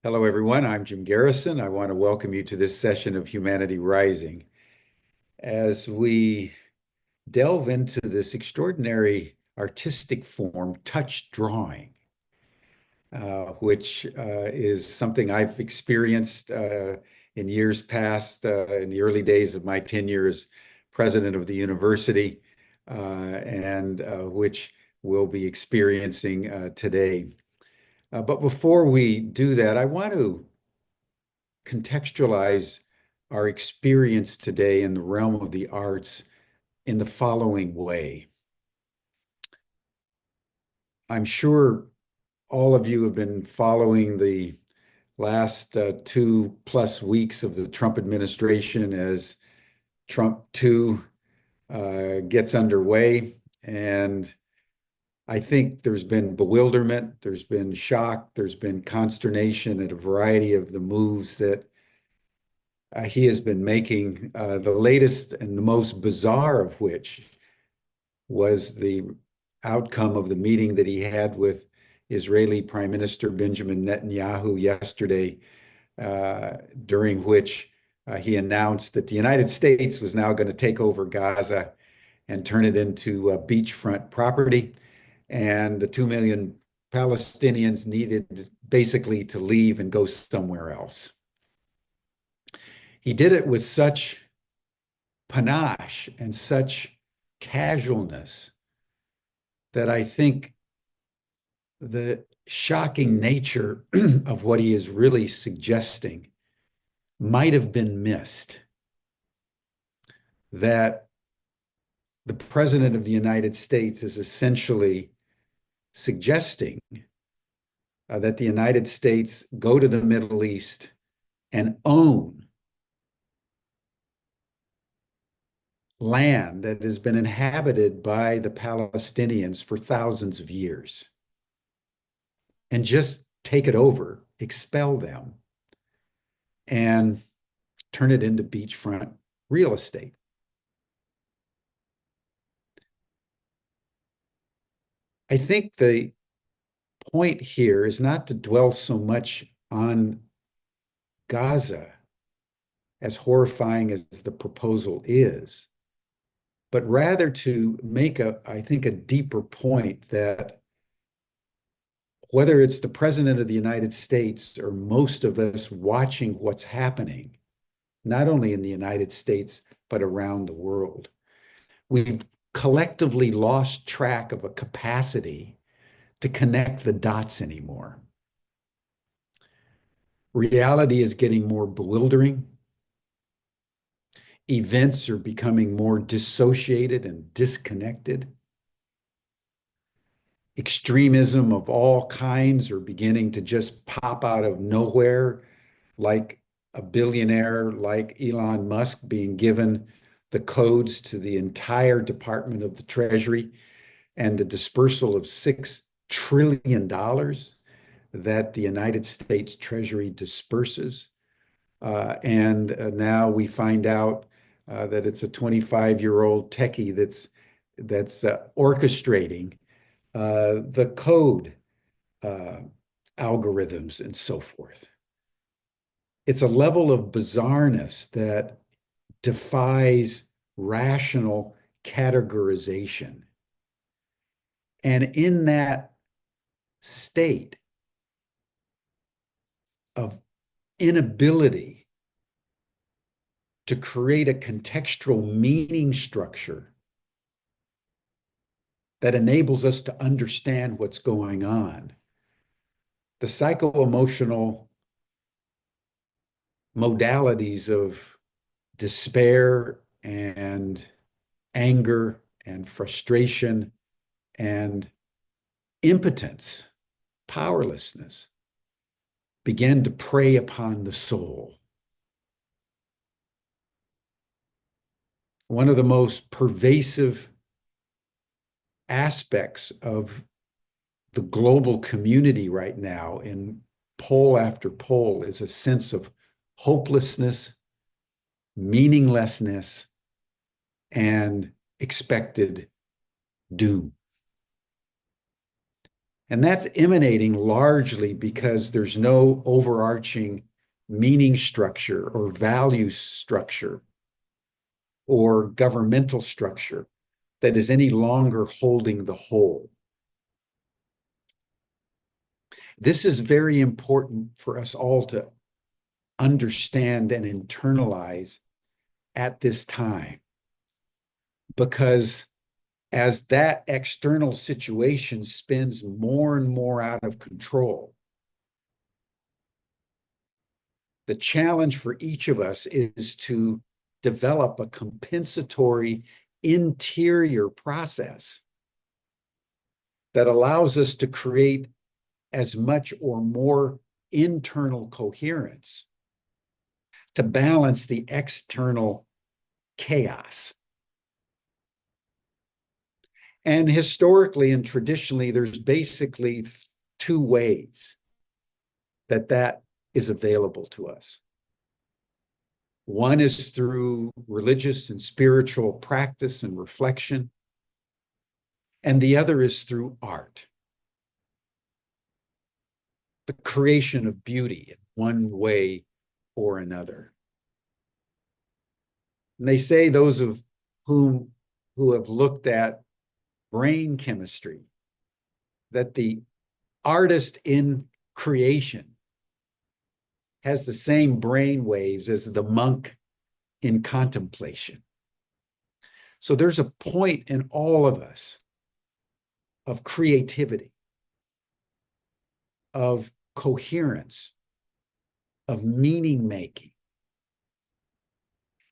Hello, everyone. I'm Jim Garrison. I want to welcome you to this session of Humanity Rising. As we delve into this extraordinary artistic form, touch drawing, which is something I've experienced in years past, in the early days of my tenure as president of the university, and which we'll be experiencing today. But before we do that, I want to contextualize our experience today in the realm of the arts in the following way. I'm sure all of you have been following the last 2+ weeks of the Trump administration as Trump 2 gets underway. And I think there's been bewilderment, there's been shock, there's been consternation at a variety of the moves that he has been making, the latest and the most bizarre of which was the outcome of the meeting that he had with Israeli Prime Minister Benjamin Netanyahu yesterday, during which he announced that the United States was now going to take over Gaza and turn it into beachfront property. And the 2 million Palestinians needed basically to leave and go somewhere else. He did it with such panache and such casualness that I think the shocking nature of what he is really suggesting might have been missed. That the President of the United States is essentially suggesting that the United States go to the Middle East and own land that has been inhabited by the Palestinians for thousands of years and just take it over, expel them, and turn it into beachfront real estate. I think the point here is not to dwell so much on Gaza, as horrifying as the proposal is, but rather to make I think, a deeper point that whether it's the President of the United States or most of us watching what's happening, not only in the United States, but around the world, we've collectively lost track of a capacity to connect the dots anymore. Reality is getting more bewildering. Events are becoming more dissociated and disconnected. Extremism of all kinds are beginning to just pop out of nowhere, like a billionaire like Elon Musk being given the codes to the entire Department of the Treasury and the dispersal of $6 trillion that the United States Treasury disperses. And now we find out that it's a 25-year-old techie that's orchestrating the code algorithms and so forth. It's a level of bizarreness that defies rational categorization. And in that state of inability to create a contextual meaning structure that enables us to understand what's going on, the psycho-emotional modalities of despair and anger and frustration and impotence, powerlessness, begin to prey upon the soul. One of the most pervasive aspects of the global community right now, in poll after poll, is a sense of hopelessness, meaninglessness, and expected doom. And that's emanating largely because there's no overarching meaning structure or value structure or governmental structure that is any longer holding the whole. This is very important for us all to understand and internalize at this time, because as that external situation spins more and more out of control, the challenge for each of us is to develop a compensatory interior process that allows us to create as much or more internal coherence to balance the external chaos. And historically and traditionally, there's basically two ways that is available to us. One is through religious and spiritual practice and reflection, and the other is through art. The creation of beauty in one way or another. And they say those of who have looked at brain chemistry, that the artist in creation has the same brain waves as the monk in contemplation. So there's a point in all of us of creativity, of coherence, of meaning making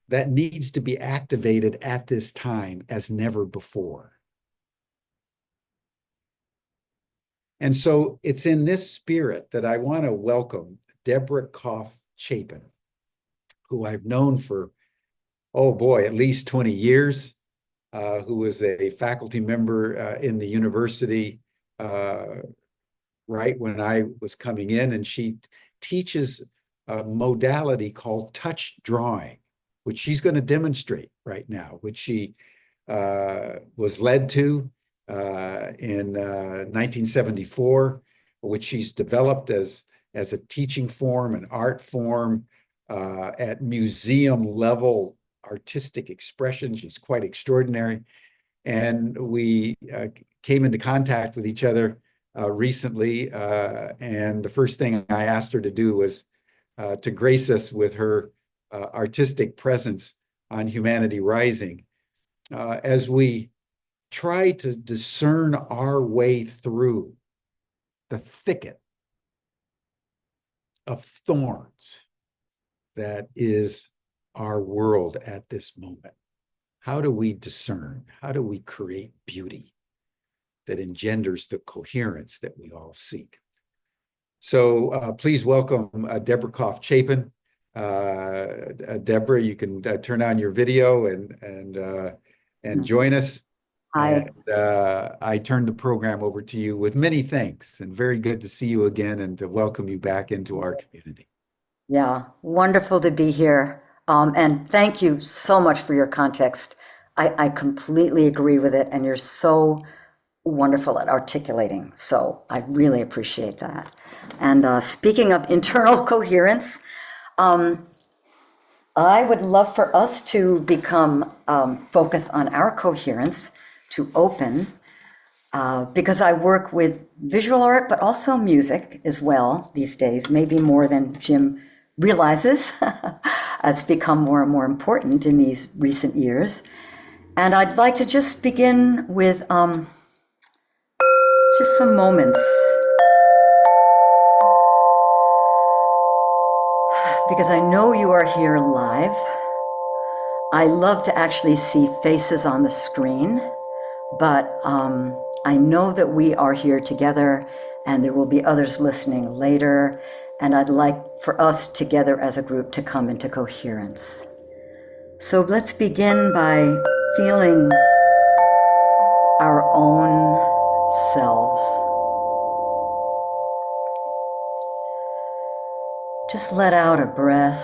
that needs to be activated at this time as never before. And so it's in this spirit that I want to welcome Deborah Koff-Chapin, who I've known for, oh boy, at least 20 years, who was a faculty member in the university right when I was coming in, and she teaches a modality called touch drawing, which she's going to demonstrate right now, which she was led to in 1974, which she's developed as a teaching form, an art form, at museum level artistic expression. She's quite extraordinary. And we came into contact with each other recently. And the first thing I asked her to do was to grace us with her artistic presence on Humanity Rising, as we try to discern our way through the thicket of thorns that is our world at this moment. How do we discern? How do we create beauty that engenders the coherence that we all seek? So please welcome Deborah Koff-Chapin. Deborah, you can turn on your video and join us. Hi. And I turn the program over to you with many thanks, and very good to see you again and to welcome you back into our community. Yeah, wonderful to be here. And thank you so much for your context. I completely agree with it, and you're so wonderful at articulating. So I really appreciate that. And speaking of internal coherence, I would love for us to become focused on our coherence, to open, because I work with visual art, but also music as well these days, maybe more than Jim realizes. It's become more and more important in these recent years. And I'd like to just begin with just some moments, because I know you are here live. I love to actually see faces on the screen, but I know that we are here together, and there will be others listening later, and I'd like for us together as a group to come into coherence. So let's begin by feeling our own selves. Just let out a breath.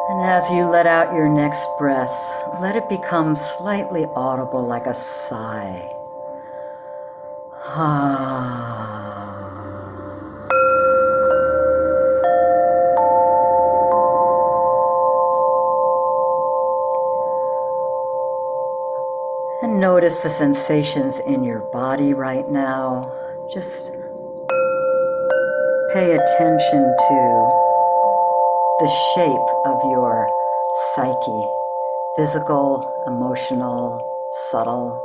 And as you let out your next breath, let it become slightly audible like a sigh. And notice the sensations in your body right now. Just pay attention to the shape of your psyche, physical, emotional, subtle,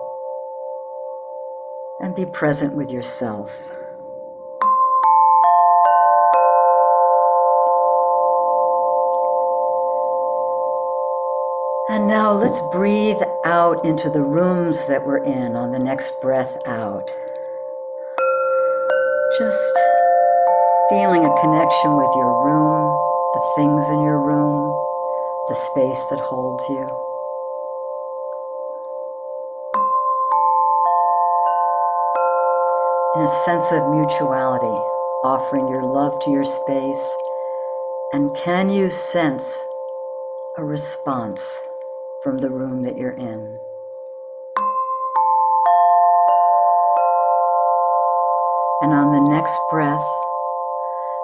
and be present with yourself. And now let's breathe out into the rooms that we're in on the next breath out. Just feeling a connection with your room, the things in your room, the space that holds you. In a sense of mutuality, offering your love to your space. And can you sense a response from the room that you're in? And on the next breath,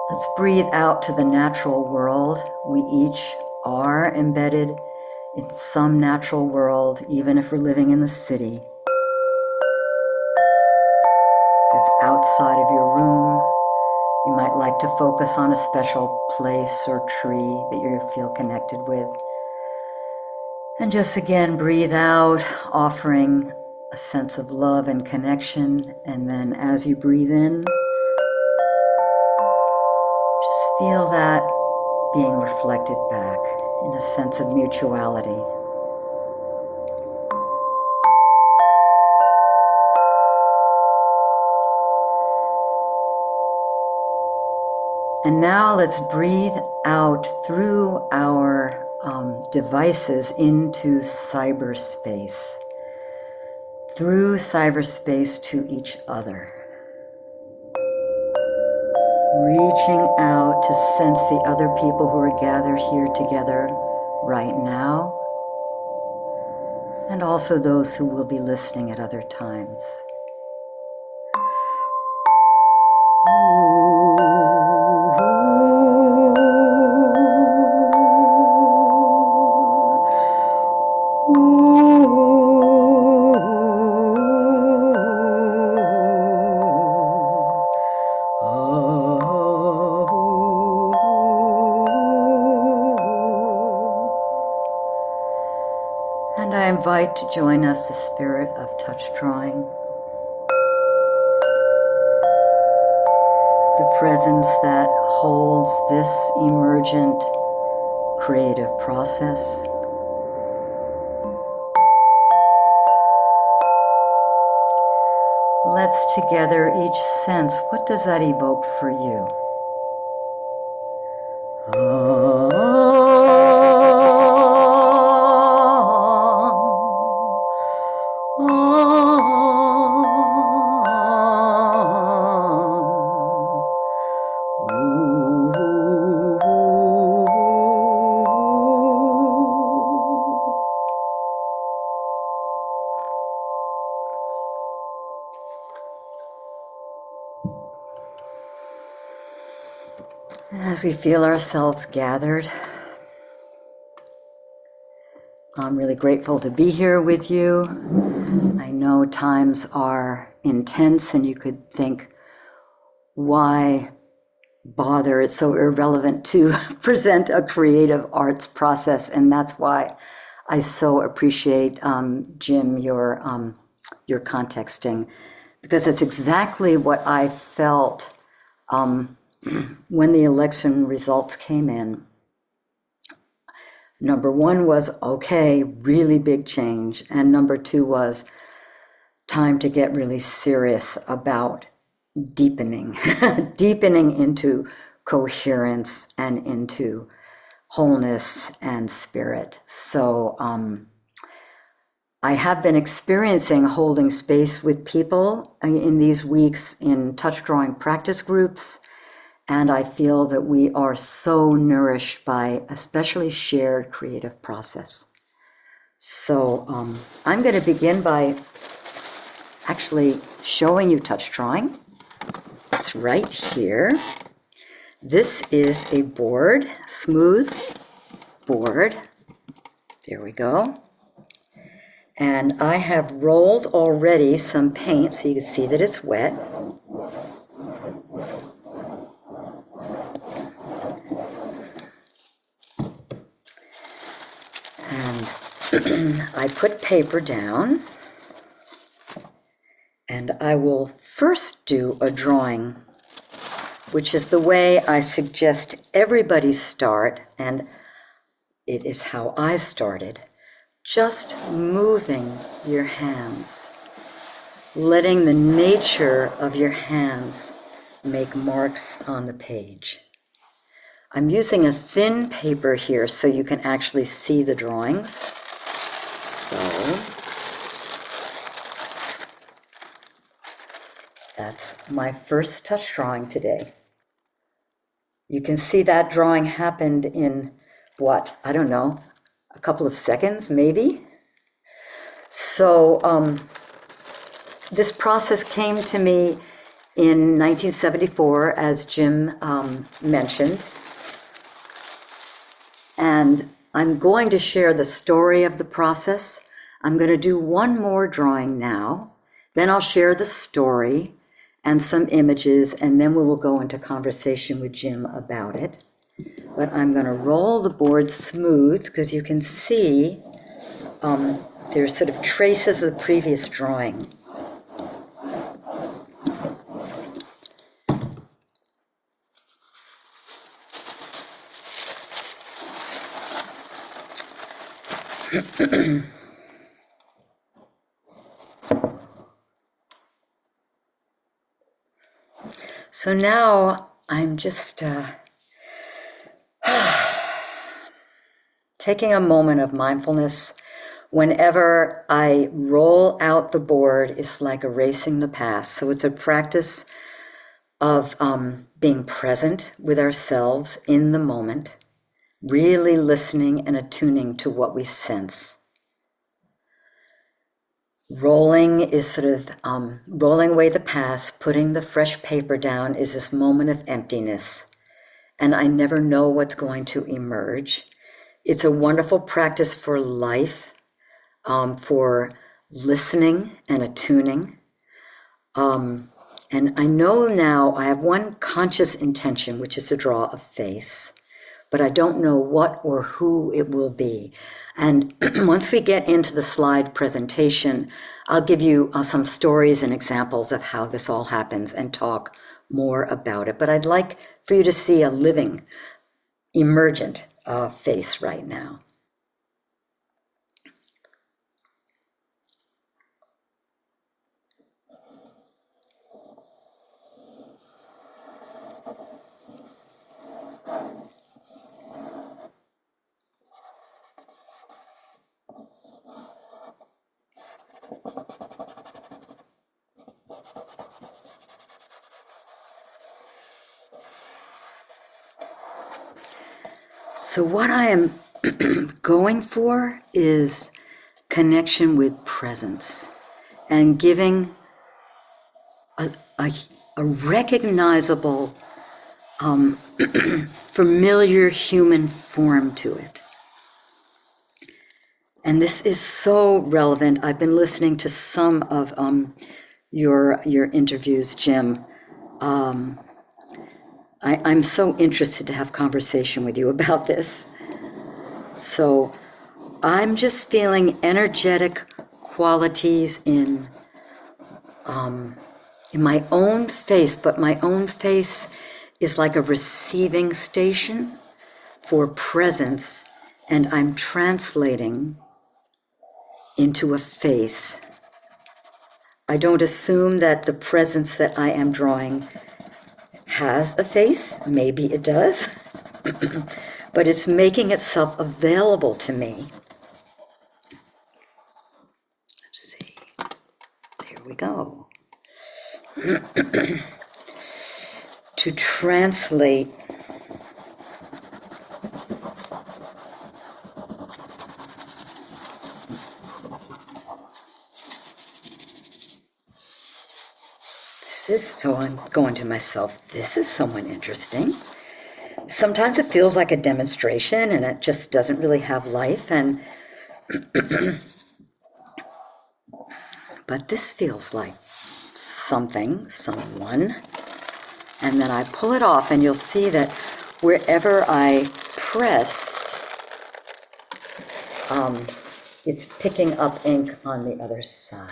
let's breathe out to the natural world. We each are embedded in some natural world, even if we're living in the city. That's outside of your room. You might like to focus on a special place or tree that you feel connected with. And just again, breathe out, offering a sense of love and connection. And then as you breathe in, just feel that being reflected back in a sense of mutuality. And now let's breathe out through our devices into cyberspace, through cyberspace to each other. Reaching out to sense the other people who are gathered here together right now, and also those who will be listening at other times. And I invite to join us the spirit of touch drawing, the presence that holds this emergent creative process. Let's together each sense, what does that evoke for you? As we feel ourselves gathered, I'm really grateful to be here with you. I know times are intense and you could think, why bother? It's so irrelevant to present a creative arts process. And that's why I so appreciate, Jim, your contexting, because it's exactly what I felt when the election results came in. Number one was, okay, really big change. And number two was time to get really serious about deepening, deepening into coherence and into wholeness and spirit. So I have been experiencing holding space with people in these weeks in touch drawing practice groups And I feel that we are so nourished by especially shared creative process. So I'm going to begin by actually showing you touch drawing. It's right here. This is a board, smooth board. There we go. And I have rolled already some paint so you can see that it's wet. And I put paper down, and I will first do a drawing, which is the way I suggest everybody start, and it is how I started. Just moving your hands, letting the nature of your hands make marks on the page. I'm using a thin paper here so you can actually see the drawings. So that's my first touch drawing today. You can see that drawing happened in what? I don't know, a couple of seconds maybe. So this process came to me in 1974, as Jim mentioned. And I'm going to share the story of the process. I'm going to do one more drawing now. Then I'll share the story and some images, and then we will go into conversation with Jim about it. But I'm going to roll the board smooth because you can see there's sort of traces of the previous drawing. So now I'm just taking a moment of mindfulness. Whenever I roll out the board, it's like erasing the past. So it's a practice of being present with ourselves in the moment, really listening and attuning to what we sense. Rolling is sort of rolling away the past, putting the fresh paper down is this moment of emptiness. And I never know what's going to emerge. It's a wonderful practice for life, for listening and attuning. And I know now I have one conscious intention, which is to draw a face, but I don't know what or who it will be. And once we get into the slide presentation, I'll give you some stories and examples of how this all happens and talk more about it. But I'd like for you to see a living, emergent face right now. So what I am going for is connection with presence and giving a recognizable, familiar human form to it. And this is so relevant. I've been listening to some of your interviews, Jim. I'm so interested to have conversation with you about this. So I'm just feeling energetic qualities in my own face, but my own face is like a receiving station for presence, and I'm translating into a face. I don't assume that the presence that I am drawing has a face. Maybe it does, but it's making itself available to me. Let's see. There we go. to translate so I'm going to myself, this is someone interesting. Sometimes it feels like a demonstration and it just doesn't really have life, and but this feels like something, someone. And then I pull it off, and you'll see that wherever I press, it's picking up ink on the other side.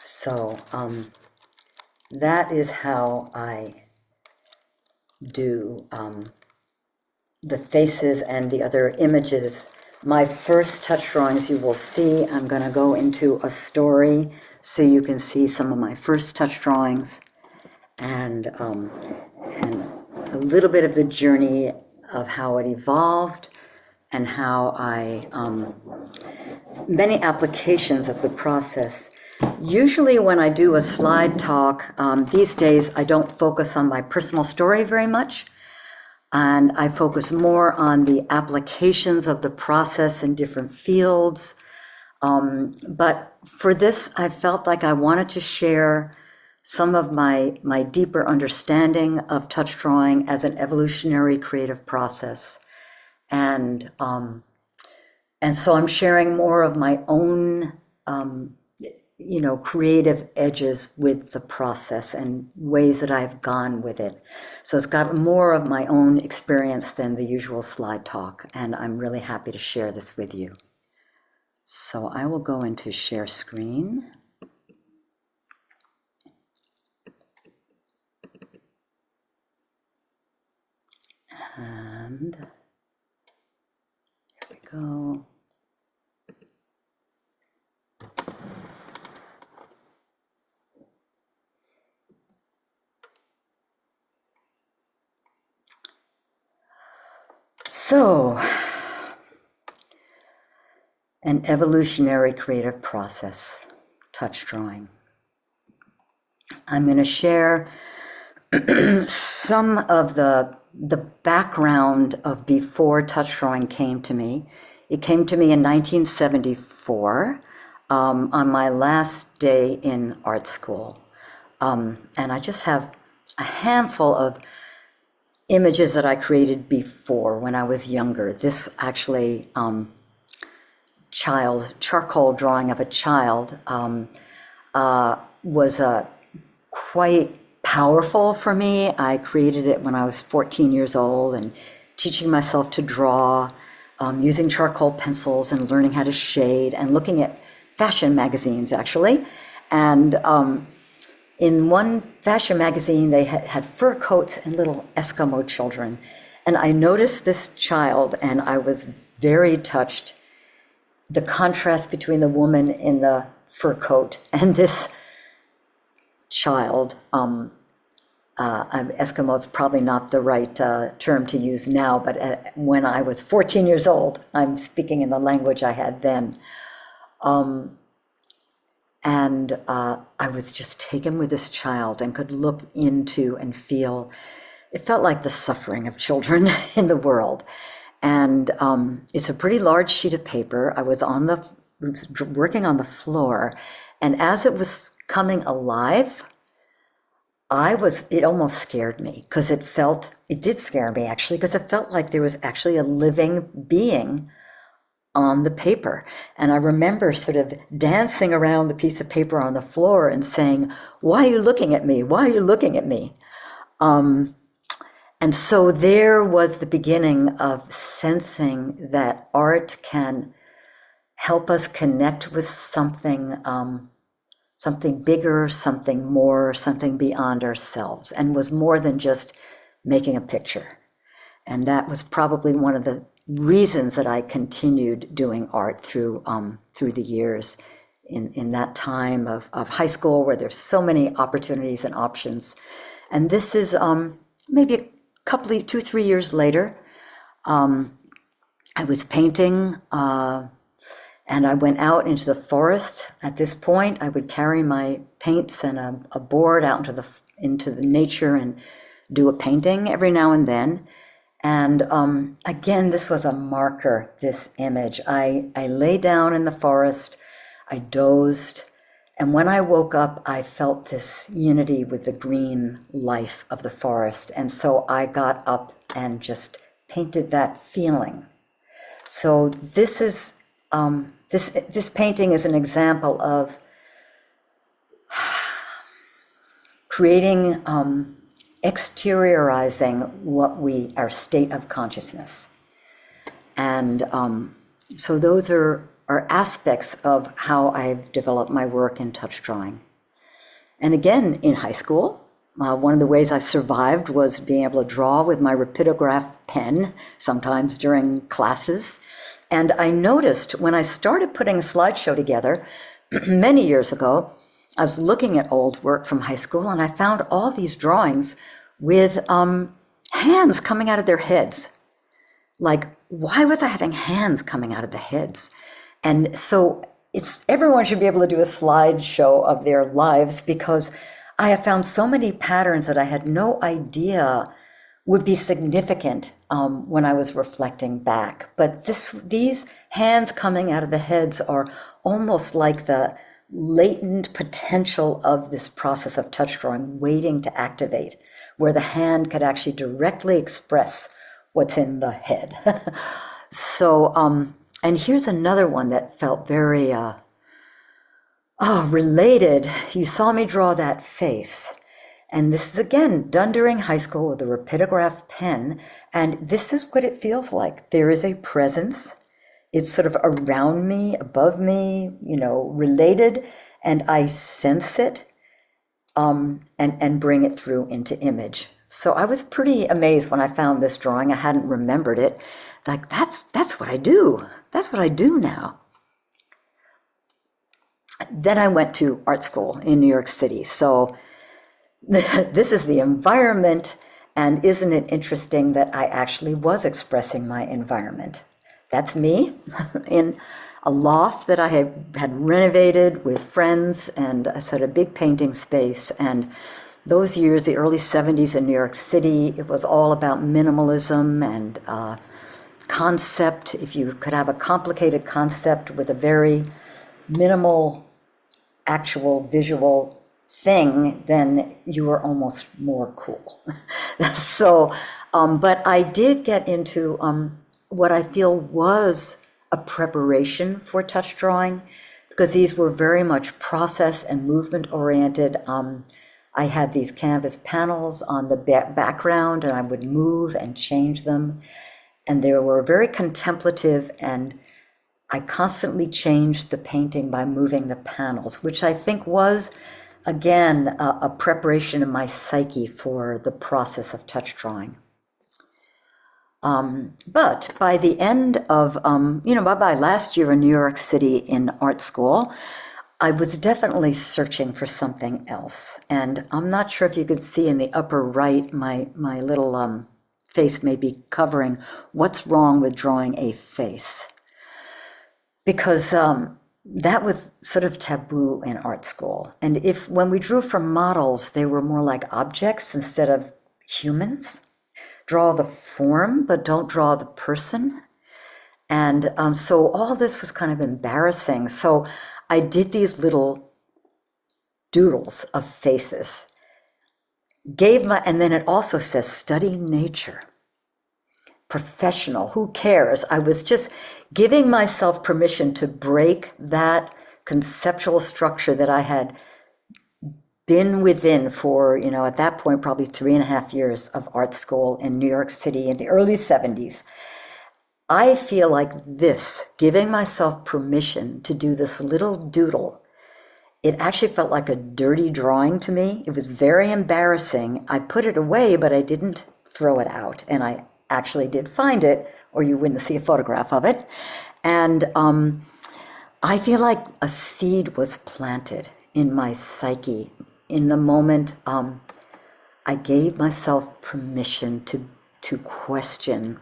So that is how I do the faces and the other images. My first touch drawings, you will see, I'm going to go into a story so you can see some of my first touch drawings, and a little bit of the journey of how it evolved and how I, many applications of the process. Usually when I do a slide talk, these days I don't focus on my personal story very much, and I focus more on the applications of the process in different fields. But for this, I felt like I wanted to share some of my deeper understanding of touch drawing as an evolutionary creative process. And so I'm sharing more of my own creative edges with the process and ways that I've gone with it. So it's got more of my own experience than the usual slide talk, and I'm really happy to share this with you. So I will go into share screen. And here we go. So, an evolutionary creative process, touch drawing. I'm going to share some of the background of before touch drawing came to me. It came to me in 1974 on my last day in art school. And I just have a handful of images that I created before when I was younger. This actually charcoal drawing of a child was quite powerful for me. I created it when I was 14 years old and teaching myself to draw, using charcoal pencils and learning how to shade and looking at fashion magazines actually. And in one fashion magazine, they had fur coats and little Eskimo children. And I noticed this child and I was very touched. The contrast between the woman in the fur coat and this child. Eskimo is probably not the right term to use now, but when I was 14 years old, I'm speaking in the language I had then. And I was just taken with this child and could look into and feel, it felt like the suffering of children in the world. And it's a pretty large sheet of paper. I was working on the floor, and as it was coming alive, it almost scared me because it did scare me actually, because it felt like there was actually a living being on the paper. And I remember sort of dancing around the piece of paper on the floor and saying, "Why are you looking at me? Why are you looking at me?" And so there was the beginning of sensing that art can help us connect with something, something bigger, something more, something beyond ourselves, and was more than just making a picture. And that was probably one of the reasons that I continued doing art through the years in that time of high school where there's so many opportunities and options. And this is maybe a couple, 2-3 years later. I was painting And I went out into the forest. At this point, I would carry my paints and a board out into the nature and do a painting every now and then. And again, this was a marker, this image. I lay down in the forest, I dozed, and when I woke up, I felt this unity with the green life of the forest. And so I got up and just painted that feeling. So this is this painting is an example of creating, exteriorizing our state of consciousness. And so those are aspects of how I've developed my work in touch drawing. And again, in high school, one of the ways I survived was being able to draw with my rapidograph pen, sometimes during classes. And I noticed when I started putting a slideshow together many years ago, I was looking at old work from high school and I found all these drawings with hands coming out of their heads. Like, why was I having hands coming out of the heads? And so everyone should be able to do a slideshow of their lives, because I have found so many patterns that I had no idea would be significant when I was reflecting back. But these hands coming out of the heads are almost like the latent potential of this process of touch drawing waiting to activate, where the hand could actually directly express what's in the head. So, and here's another one that felt very related. You saw me draw that face. And this is, again, done during high school with a rapidograph pen. And this is what it feels like. There is a presence. It's sort of around me, above me, related. And I sense it and bring it through into image. So I was pretty amazed when I found this drawing. I hadn't remembered it. Like, that's what I do. That's what I do now. Then I went to art school in New York City. So this is the environment, and isn't it interesting that I actually was expressing my environment? That's me in a loft that I had renovated with friends, and I set a big painting space. And those years, the early 70s in New York City, it was all about minimalism and concept. If you could have a complicated concept with a very minimal actual visual thing, then you were almost more cool. So, but I did get into what I feel was a preparation for touch drawing, because these were very much process and movement oriented. I had these canvas panels on the background, and I would move and change them. And they were very contemplative, and I constantly changed the painting by moving the panels, which I think was, again, a preparation in my psyche for the process of touch drawing. But by the end of, by last year in New York City in art school, I was definitely searching for something else. And I'm not sure if you could see in the upper right, my little face may be covering what's wrong with drawing a face. Because that was sort of taboo in art school. And when we drew from models, they were more like objects instead of humans. Draw the form, but don't draw the person. And so all this was kind of embarrassing. So I did these little doodles of faces. And then it also says, study nature. Professional, who cares? I was just giving myself permission to break that conceptual structure that I had been within for, at that point, probably 3.5 years of art school in New York City in the early 70s. I feel like this, giving myself permission to do this little doodle, it actually felt like a dirty drawing to me. It was very embarrassing. I put it away, but I didn't throw it out. And I actually did find it, or you wouldn't see a photograph of it. And I feel like a seed was planted in my psyche in the moment I gave myself permission to question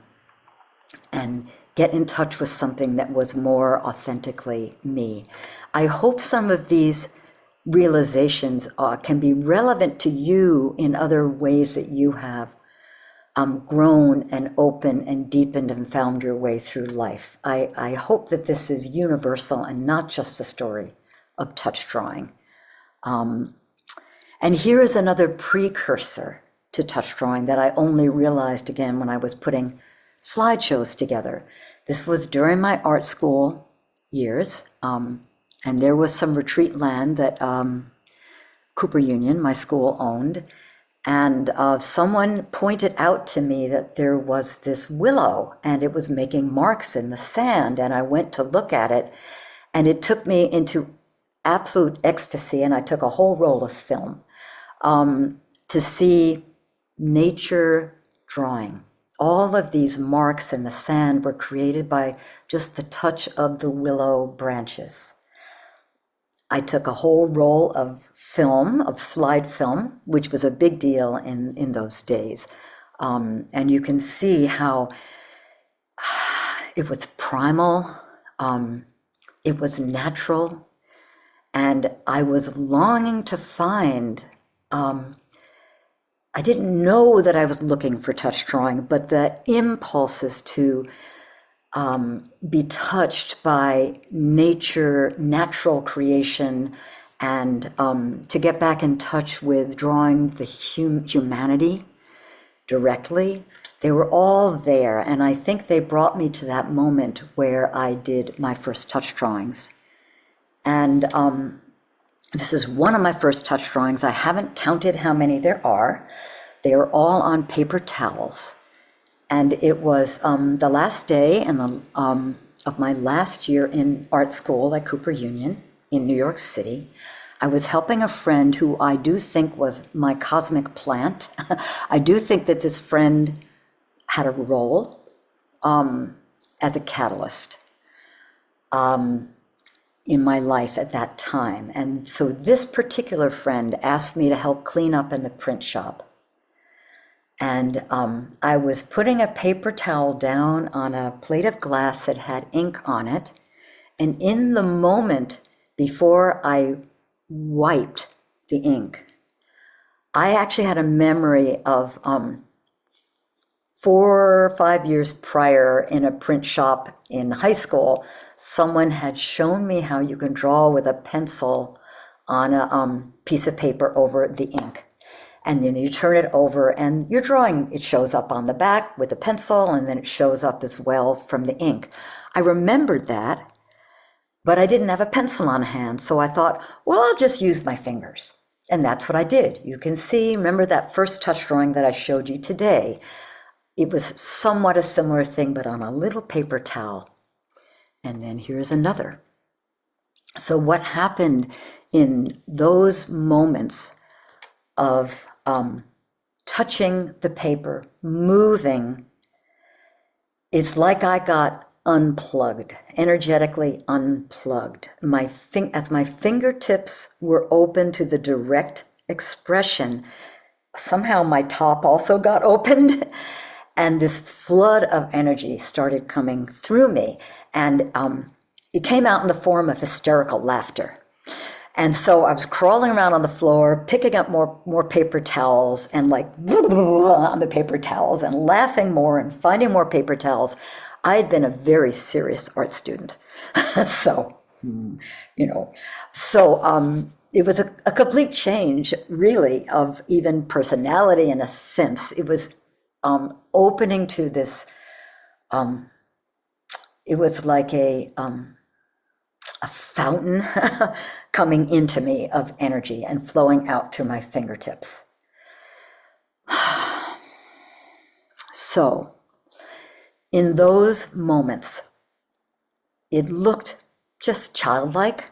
and get in touch with something that was more authentically me. I hope some of these realizations can be relevant to you in other ways that you have grown and opened and deepened and found your way through life. I hope that this is universal and not just the story of touch drawing. And here is another precursor to touch drawing that I only realized again when I was putting slideshows together. This was during my art school years, and there was some retreat land that Cooper Union, my school, owned. And someone pointed out to me that there was this willow and it was making marks in the sand. And I went to look at it and it took me into absolute ecstasy. And I took a whole roll of film to see nature drawing. All of these marks in the sand were created by just the touch of the willow branches. I took a whole roll of film, of slide film, which was a big deal in those days. And you can see how it was primal, it was natural, and I was longing to find, I didn't know that I was looking for touch drawing, but the impulses to be touched by nature, natural creation, and to get back in touch with drawing the humanity directly. They were all there, and I think they brought me to that moment where I did my first touch drawings. And this is one of my first touch drawings. I haven't counted how many there are. They are all on paper towels. And it was the last day of my last year in art school at Cooper Union in New York City. I was helping a friend who I do think was my cosmic plant. I do think that this friend had a role as a catalyst in my life at that time. And so this particular friend asked me to help clean up in the print shop. And I was putting a paper towel down on a plate of glass that had ink on it. And in the moment before I wiped the ink, I actually had a memory of 4 or 5 years prior in a print shop in high school, someone had shown me how you can draw with a pencil on a piece of paper over the ink. And then you turn it over and your drawing, it shows up on the back with a pencil, and then it shows up as well from the ink. I remembered that, but I didn't have a pencil on hand. So I thought, well, I'll just use my fingers. And that's what I did. You can see, remember that first touch drawing that I showed you today? It was somewhat a similar thing, but on a little paper towel. And then here's another. So what happened in those moments of touching the paper, moving, it's like I got unplugged, energetically unplugged. As my fingertips were open to the direct expression, somehow my top also got opened, and this flood of energy started coming through me, and it came out in the form of hysterical laughter. And so I was crawling around on the floor, picking up more paper towels and like on the paper towels and laughing more and finding more paper towels. I had been a very serious art student. So, it was a complete change really of even personality in a sense. It was opening to this, it was like a fountain coming into me of energy and flowing out through my fingertips. So in those moments, it looked just childlike.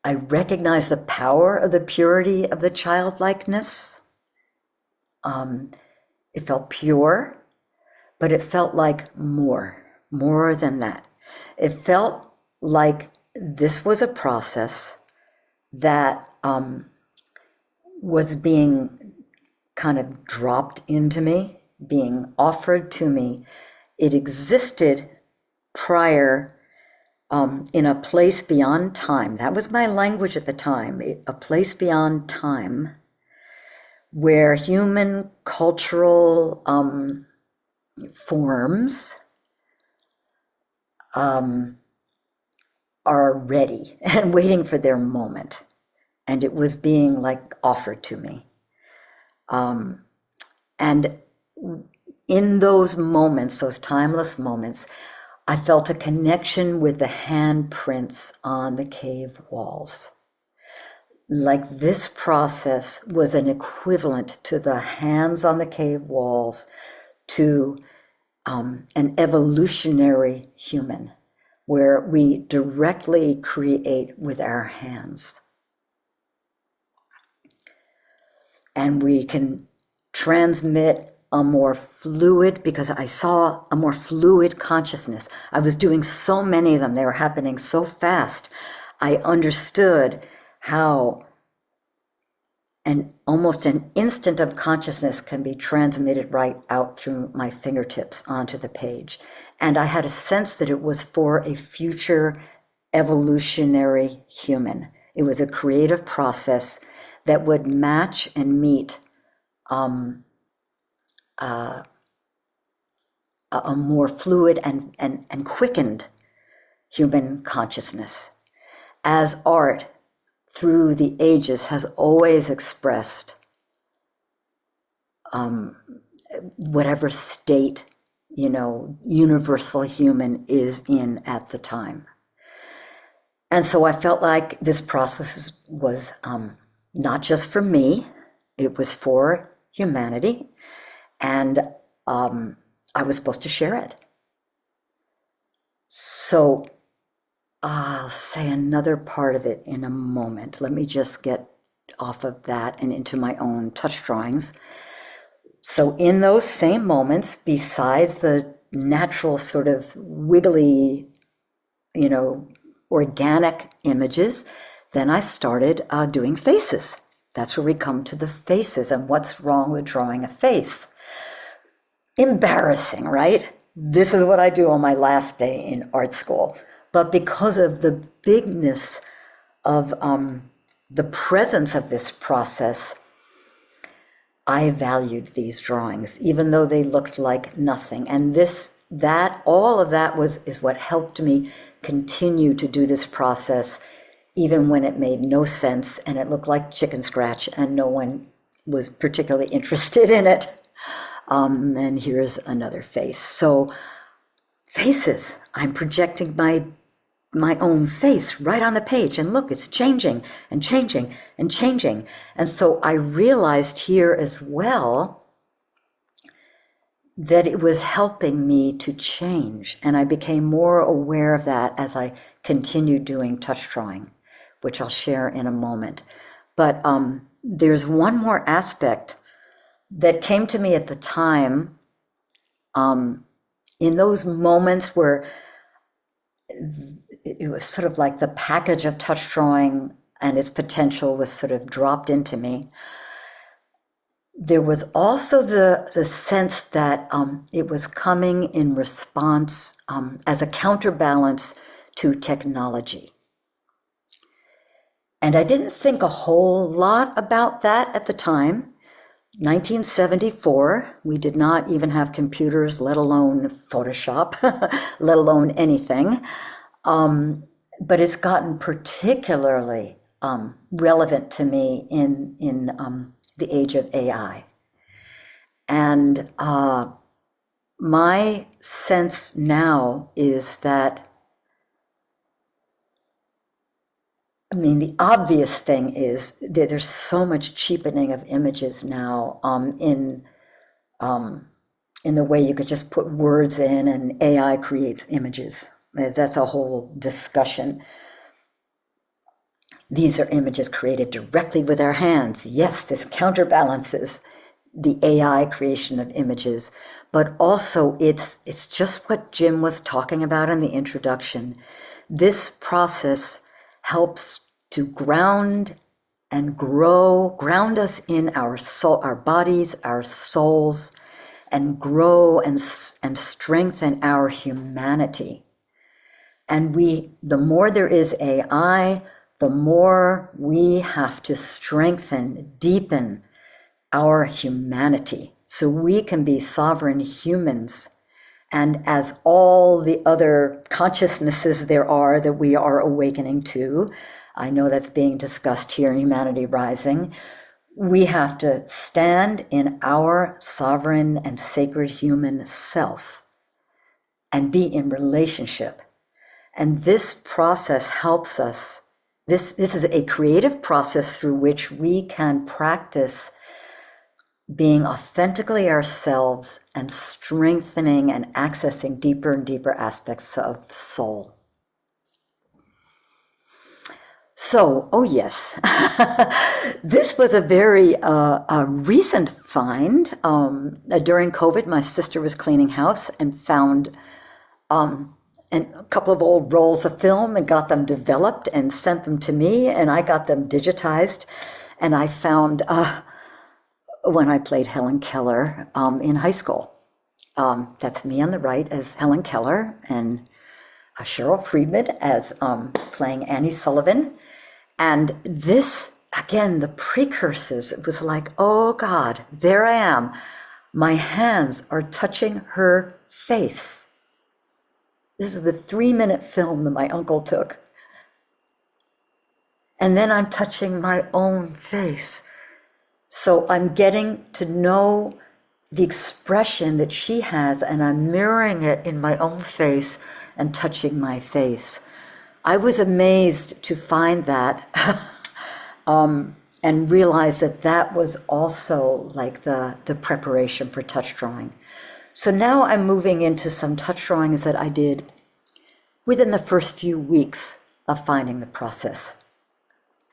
I recognized the power of the purity of the childlikeness. It felt pure, but it felt like more than that. It felt like this was a process that was being kind of dropped into me, being offered to me, it existed prior in a place beyond time. That was my language at the time, a place beyond time where human cultural forms are ready and waiting for their moment. And it was being like offered to me. And in those moments, those timeless moments, I felt a connection with the handprints on the cave walls. Like this process was an equivalent to the hands on the cave walls to an evolutionary human, where we directly create with our hands. And we can transmit a more fluid, because I saw a more fluid consciousness. I was doing so many of them, they were happening so fast. I understood how almost an instant of consciousness can be transmitted right out through my fingertips onto the page. And I had a sense that it was for a future evolutionary human. It was a creative process that would match and meet a more fluid and quickened human consciousness. As art through the ages has always expressed whatever state, universal human is in at the time. And so I felt like this process was not just for me, it was for humanity, and I was supposed to share it. So I'll say another part of it in a moment. Let me just get off of that and into my own touch drawings. So in those same moments, besides the natural sort of wiggly, organic images, then I started doing faces. That's where we come to the faces and what's wrong with drawing a face. Embarrassing, right? This is what I do on my last day in art school. But because of the bigness of the presence of this process, I valued these drawings, even though they looked like nothing. And all of that is what helped me continue to do this process, even when it made no sense and it looked like chicken scratch and no one was particularly interested in it. And here's another face. So faces, I'm projecting my own face right on the page, and look, it's changing and changing and changing. And so I realized here as well that it was helping me to change, and I became more aware of that as I continued doing touch drawing, which I'll share in a moment. But there's one more aspect that came to me at the time, in those moments where it was sort of like the package of touch drawing and its potential was sort of dropped into me. There was also the sense that it was coming in response as a counterbalance to technology. And I didn't think a whole lot about that at the time. 1974, we did not even have computers, let alone Photoshop, let alone anything. But it's gotten particularly relevant to me in the age of AI. And my sense now is that, the obvious thing is that there's so much cheapening of images now in the way you could just put words in and AI creates images. That's a whole discussion. These are images created directly with our hands. Yes, this counterbalances the AI creation of images, but also it's just what Jim was talking about in the introduction. This process helps to ground and ground us in our soul, our bodies, our souls, and grow and strengthen our humanity. And the more there is AI, the more we have to strengthen, deepen our humanity so we can be sovereign humans. And as all the other consciousnesses there are that we are awakening to, I know that's being discussed here in Humanity Rising, we have to stand in our sovereign and sacred human self and be in relationship. And this process helps us. This is a creative process through which we can practice being authentically ourselves and strengthening and accessing deeper and deeper aspects of soul. So, oh yes, this was a very recent find. During COVID, my sister was cleaning house and found a couple of old rolls of film and got them developed and sent them to me, and I got them digitized. And I found when I played Helen Keller in high school. That's me on the right as Helen Keller, and Cheryl Friedman as playing Annie Sullivan. And this, again, the precursors, it was like, oh God, there I am. My hands are touching her face. This is the 3-minute film that my uncle took. And then I'm touching my own face. So I'm getting to know the expression that she has, and I'm mirroring it in my own face and touching my face. I was amazed to find that and realize that that was also like the preparation for touch drawing. So now I'm moving into some touch drawings that I did within the first few weeks of finding the process.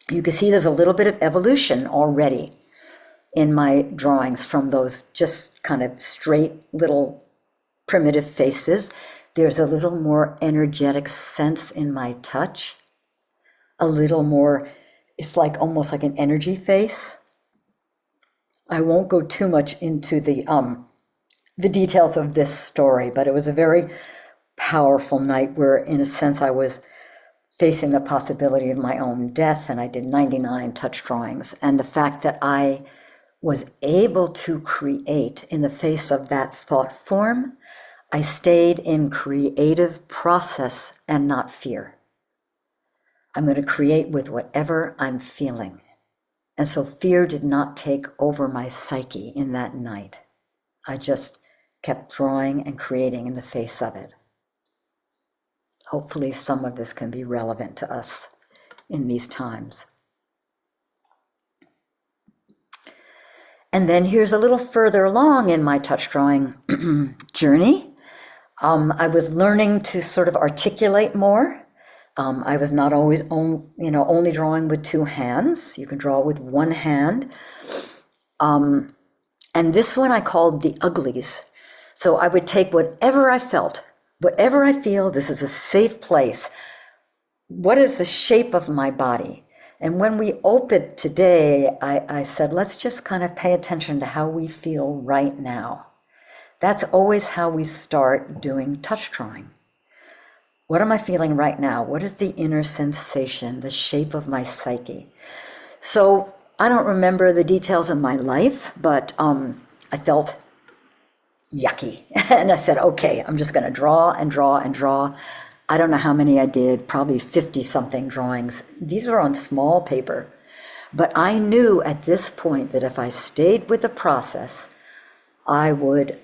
You can see there's a little bit of evolution already in my drawings from those just kind of straight little primitive faces. There's a little more energetic sense in my touch, a little more, it's like almost like an energy face. I won't go too much into the details of this story, but it was a very powerful night where, in a sense, I was facing the possibility of my own death, and I did 99 touch drawings. And the fact that I was able to create in the face of that thought form, I stayed in creative process and not fear. I'm going to create with whatever I'm feeling. And so fear did not take over my psyche in that night. I just kept drawing and creating in the face of it. Hopefully some of this can be relevant to us in these times. And then here's a little further along in my touch drawing journey. I was learning to sort of articulate more. I was not always only drawing with 2 hands. You can draw with 1 hand. And this one I called the uglies. So I would take whatever I felt, whatever I feel, this is a safe place. What is the shape of my body? And when we opened today, I said, let's just kind of pay attention to how we feel right now. That's always how we start doing touch drawing. What am I feeling right now? What is the inner sensation, the shape of my psyche? So I don't remember the details of my life, but I felt yucky. And I said, okay, I'm just going to draw and draw and draw. I don't know how many I did, probably 50 something drawings. These were on small paper. But I knew at this point that if I stayed with the process, I would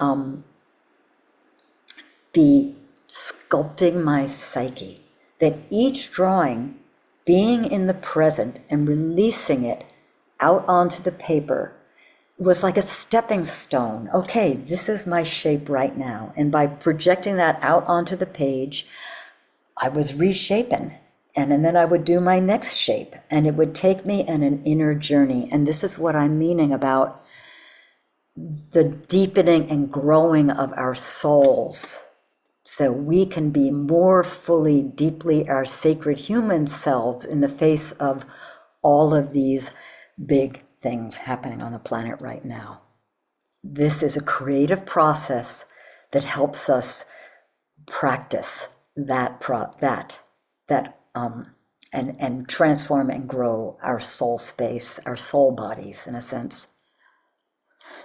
be sculpting my psyche. That each drawing, being in the present and releasing it out onto the paper, was like a stepping stone. Okay, this is my shape right now. And by projecting that out onto the page, I was reshaping. And then I would do my next shape, and it would take me in an inner journey. And this is what I'm meaning about the deepening and growing of our souls, so we can be more fully, deeply our sacred human selves in the face of all of these big things happening on the planet right now. This is a creative process that helps us practice and transform and grow our soul space, our soul bodies, in a sense.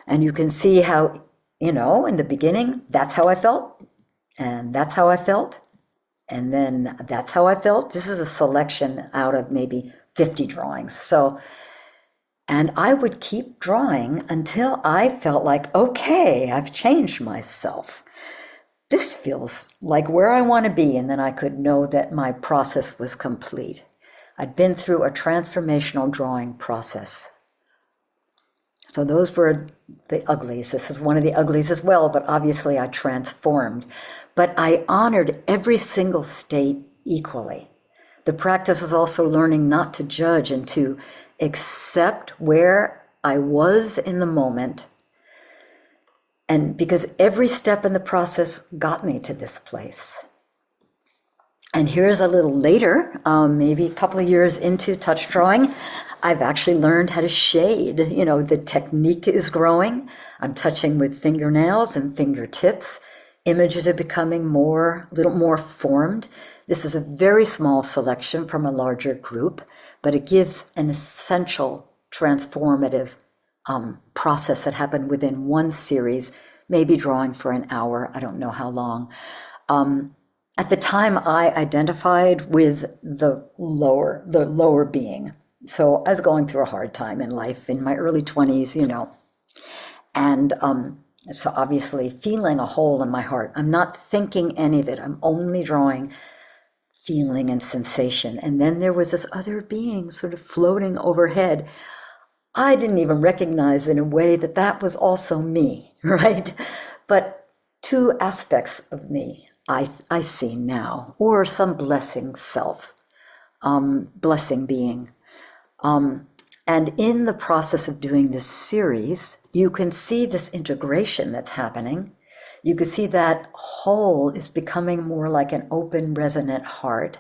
And you can see how, in the beginning, that's how I felt, and that's how I felt, and then that's how I felt. This is a selection out of maybe 50 drawings. And I would keep drawing until I felt like, okay, I've changed myself. This feels like where I want to be, and then I could know that my process was complete. I'd been through a transformational drawing process. So those were the uglies. This is one of the uglies as well, but obviously I transformed. But I honored every single state equally. The practice is also learning not to judge and to accept where I was in the moment. And because every step in the process got me to this place. And here's a little later, maybe a couple of years into touch drawing, I've actually learned how to shade. The technique is growing. I'm touching with fingernails and fingertips. Images are becoming a little more formed. This is a very small selection from a larger group, but it gives an essential transformative process that happened within one series, maybe drawing for an hour, I don't know how long. At the time, I identified with the lower being. So I was going through a hard time in life in my early 20s, and so obviously feeling a hole in my heart. I'm not thinking any of it. I'm only drawing feeling and sensation. And then there was this other being sort of floating overhead. I didn't even recognize in a way that was also me, right? But two aspects of me I see now, or some blessing self, blessing being. And in the process of doing this series, you can see this integration that's happening. You can see that whole is becoming more like an open, resonant heart.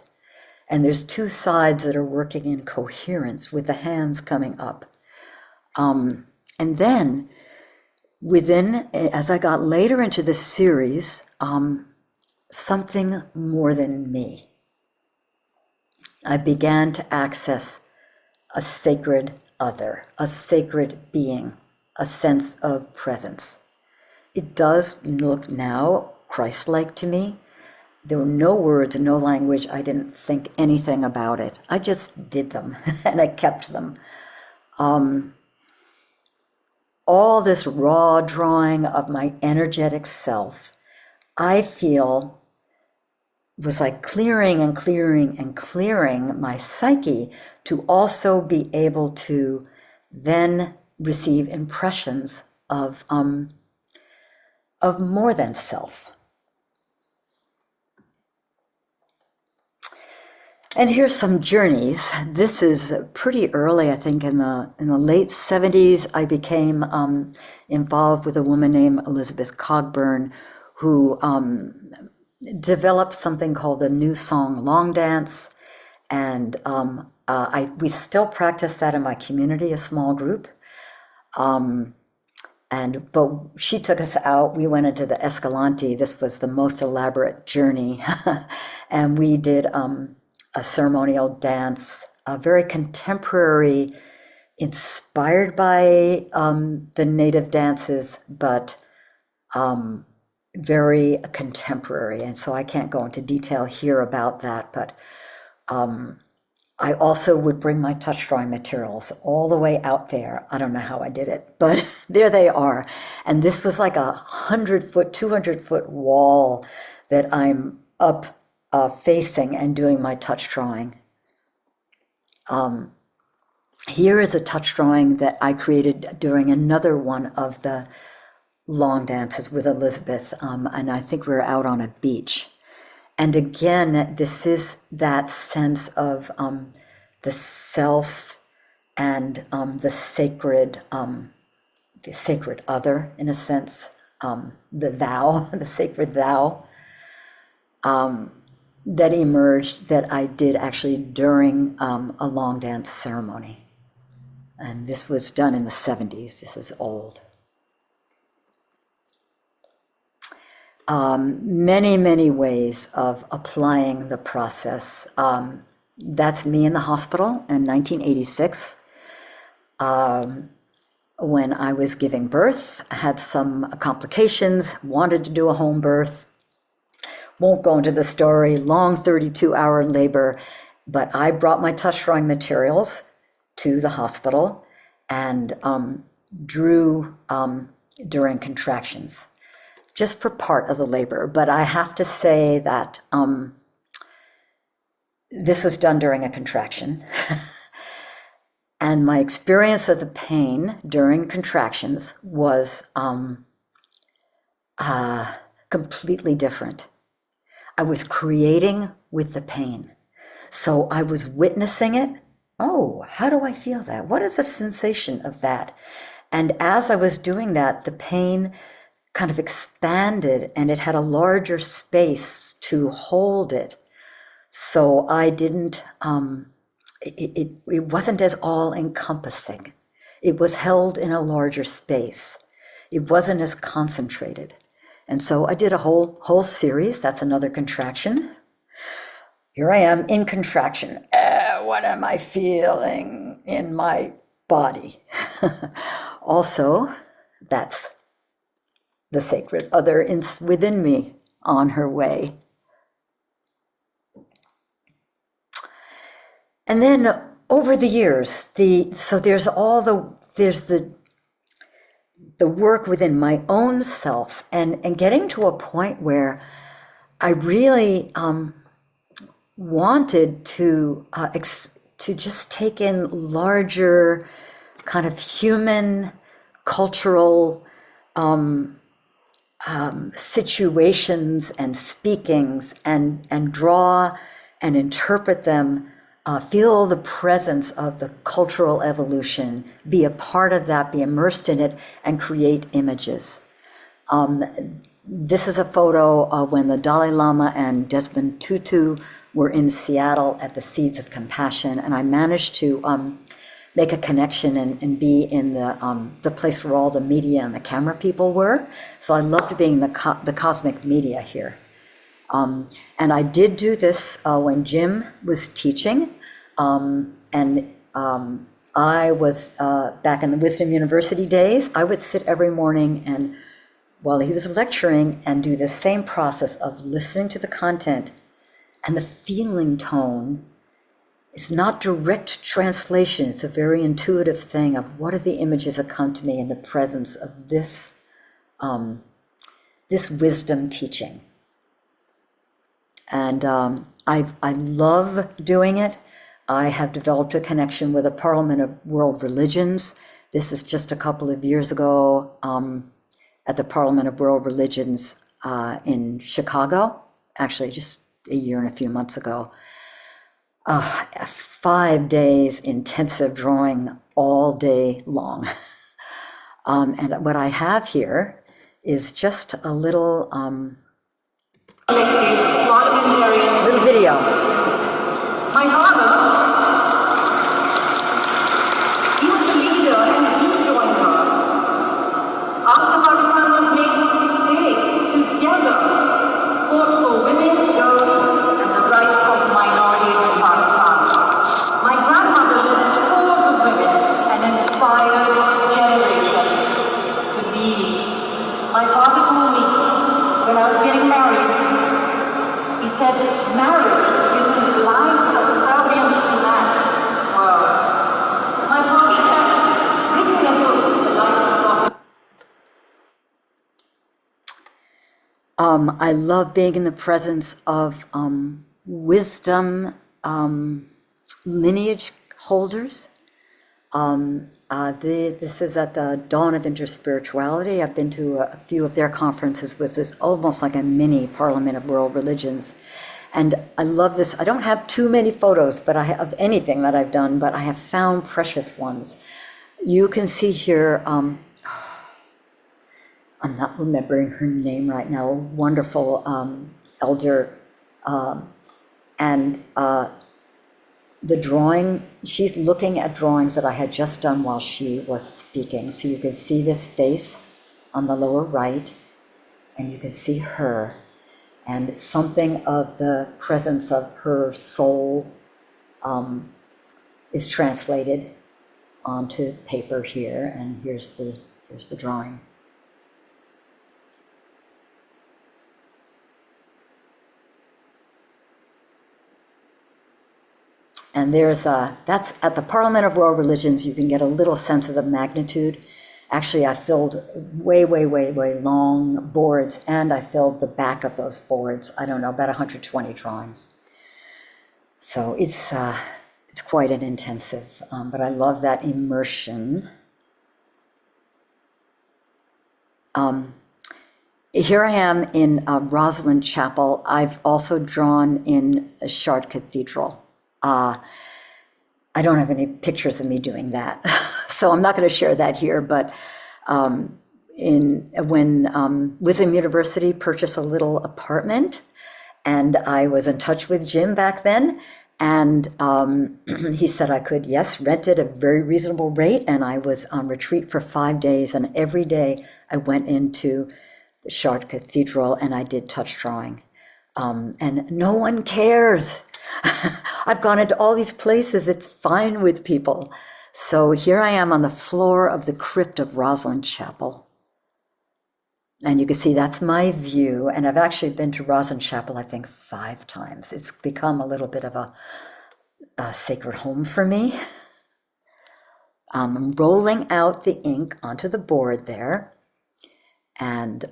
And there's two sides that are working in coherence with the hands coming up. And then as I got later into this series, something more than me. I began to access a sacred other, a sacred being, a sense of presence. It does look now Christ-like to me. There were no words and no language. I didn't think anything about it. I just did them and I kept them. All this raw drawing of my energetic self, I feel, was like clearing and clearing and clearing my psyche to also be able to then receive impressions of more than self. And here's some journeys. This is pretty early, I think, in the late 70s. I became involved with a woman named Elizabeth Cogburn, who developed something called the New Song Long Dance, and we still practice that in my community, a small group. But she took us out. We went into the Escalante. This was the most elaborate journey, and we did a ceremonial dance, a very contemporary, inspired by the native dances, but very contemporary. And so I can't go into detail here about that, but I also would bring my touch drawing materials all the way out there. I don't know how I did it, but there they are. And this was like 100-foot, 200-foot wall that I'm up facing and doing my touch drawing. Here is a touch drawing that I created during another one of the long dances with Elizabeth, and I think we were out on a beach. And again, this is that sense of the self and the sacred other, in a sense, the thou, the sacred thou, that emerged, that I did actually during a long dance ceremony. And this was done in the 70s. This is old. Many, many ways of applying the process. That's me in the hospital in 1986. When I was giving birth, I had some complications, wanted to do a home birth. Won't go into the story, long 32-hour labor, but I brought my touch drawing materials to the hospital and drew during contractions, just for part of the labor. But I have to say that this was done during a contraction. And my experience of the pain during contractions was completely different. I was creating with the pain. So I was witnessing it. Oh, how do I feel that? What is the sensation of that? And as I was doing that, the pain kind of expanded and it had a larger space to hold it. So I didn't, it wasn't as all encompassing. It was held in a larger space. It wasn't as concentrated. And so I did a whole series. That's another contraction. Here I am in contraction. What am I feeling in my body? Also, that's the sacred other within me on her way. And then over the years, so there's the work within my own self and getting to a point where I really wanted to just take in larger kind of human, cultural situations and speakings and draw and interpret them, feel the presence of the cultural evolution, be a part of that, be immersed in it, and create images. This is a photo when the Dalai Lama and Desmond Tutu were in Seattle at the Seeds of Compassion, and I managed to make a connection and be in the place where all the media and the camera people were. So I loved being the cosmic media here. And I did do this when Jim was teaching, and I was back in the Wisdom University days. I would sit every morning and while he was lecturing and do the same process of listening to the content and the feeling tone. It's not direct translation. It's a very intuitive thing of what are the images that come to me in the presence of this this wisdom teaching. And I love doing it. I have developed a connection with the Parliament of World Religions. This is just a couple of years ago at the Parliament of World Religions in Chicago, actually just a year and a few months ago. 5 days intensive drawing all day long. And what I have here is just a little video. My father, he was a leader and he joined her. After Pakistan was made, they together fought for women, girls, and the rights of minorities in Pakistan. My grandmother led scores of women and inspired generations to lead. My father told me when I was getting married, he said, marriage isn't blind subservience to man. Well, my father had written a book, The Life of I love being in the presence of wisdom lineage holders. This is at the dawn of interspirituality. I've been to a few of their conferences, which is almost like a mini Parliament of World Religions. And I love this. I don't have too many photos of anything that I've done, but I have found precious ones. You can see here, I'm not remembering her name right now, a wonderful elder, and the drawing, she's looking at drawings that I had just done while she was speaking. So you can see this face on the lower right. and you can see her, and something of the presence of her soul is translated onto paper here, and here's the drawing. And that's at the Parliament of World Religions. You can get a little sense of the magnitude. Actually, I filled way long boards, and I filled the back of those boards. I don't know, about 120 drawings. So it's quite an intensive, but I love that immersion. Here I am in Rosslyn Chapel. I've also drawn in Chartres Cathedral. I don't have any pictures of me doing that, so I'm not going to share that here, but when Wisdom University purchased a little apartment, and I was in touch with Jim back then, and he said I could, yes, rent it at a very reasonable rate, and I was on retreat for 5 days, and every day I went into the Chartres Cathedral and I did touch drawing. And no one cares. I've gone into all these places, it's fine with people. So here I am on the floor of the crypt of Rosslyn Chapel. And you can see that's my view. And I've actually been to Rosslyn Chapel, I think 5 times. It's become a little bit of a sacred home for me. I'm rolling out the ink onto the board there. And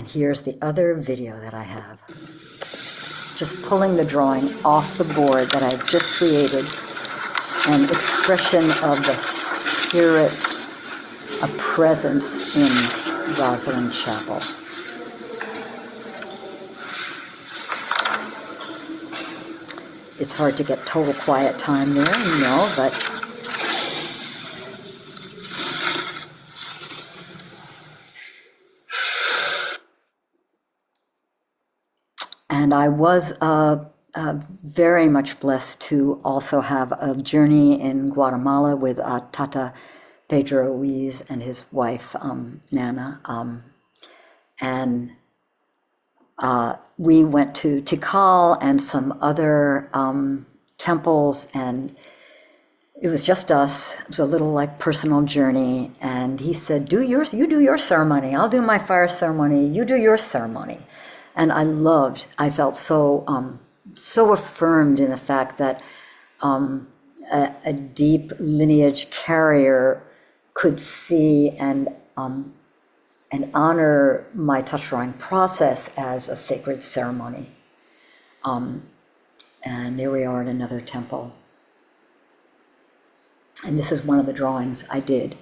here's the other video that I have. Just pulling the drawing off the board that I've just created, an expression of the spirit, a presence in Rosslyn Chapel. It's hard to get total quiet time there, you know, but and I was very much blessed to also have a journey in Guatemala with Tata Pedro Ruiz and his wife, Nana. And we went to Tikal and some other temples, and it was just us. It was a little like personal journey. And he said, you do your ceremony. I'll do my fire ceremony. You do your ceremony. And I felt so affirmed in the fact that a deep lineage carrier could see and honor my touch drawing process as a sacred ceremony. And there we are in another temple. And this is one of the drawings I did.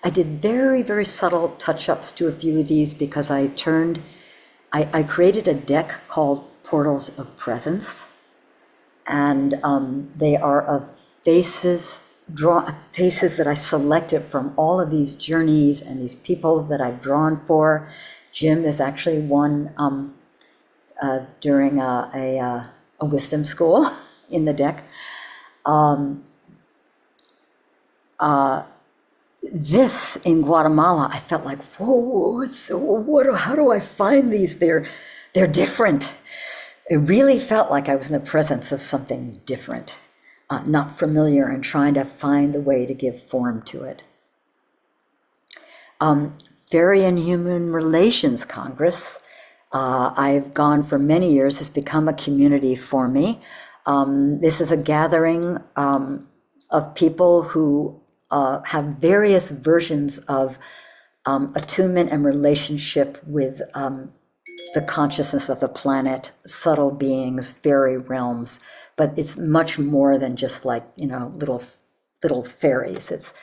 I did very, very subtle touch-ups to a few of these because I created a deck called Portals of Presence, and they are of faces that I selected from all of these journeys and these people that I've drawn for. Jim is actually one during a wisdom school in the deck. This in Guatemala, I felt like, whoa, how do I find these? They're different. It really felt like I was in the presence of something different, not familiar, and trying to find the way to give form to it. Fairy and Human Relations Congress, I've gone for many years. It's become a community for me. This is a gathering of people who have various versions of attunement and relationship with the consciousness of the planet, subtle beings, fairy realms, but it's much more than just like, little fairies. It's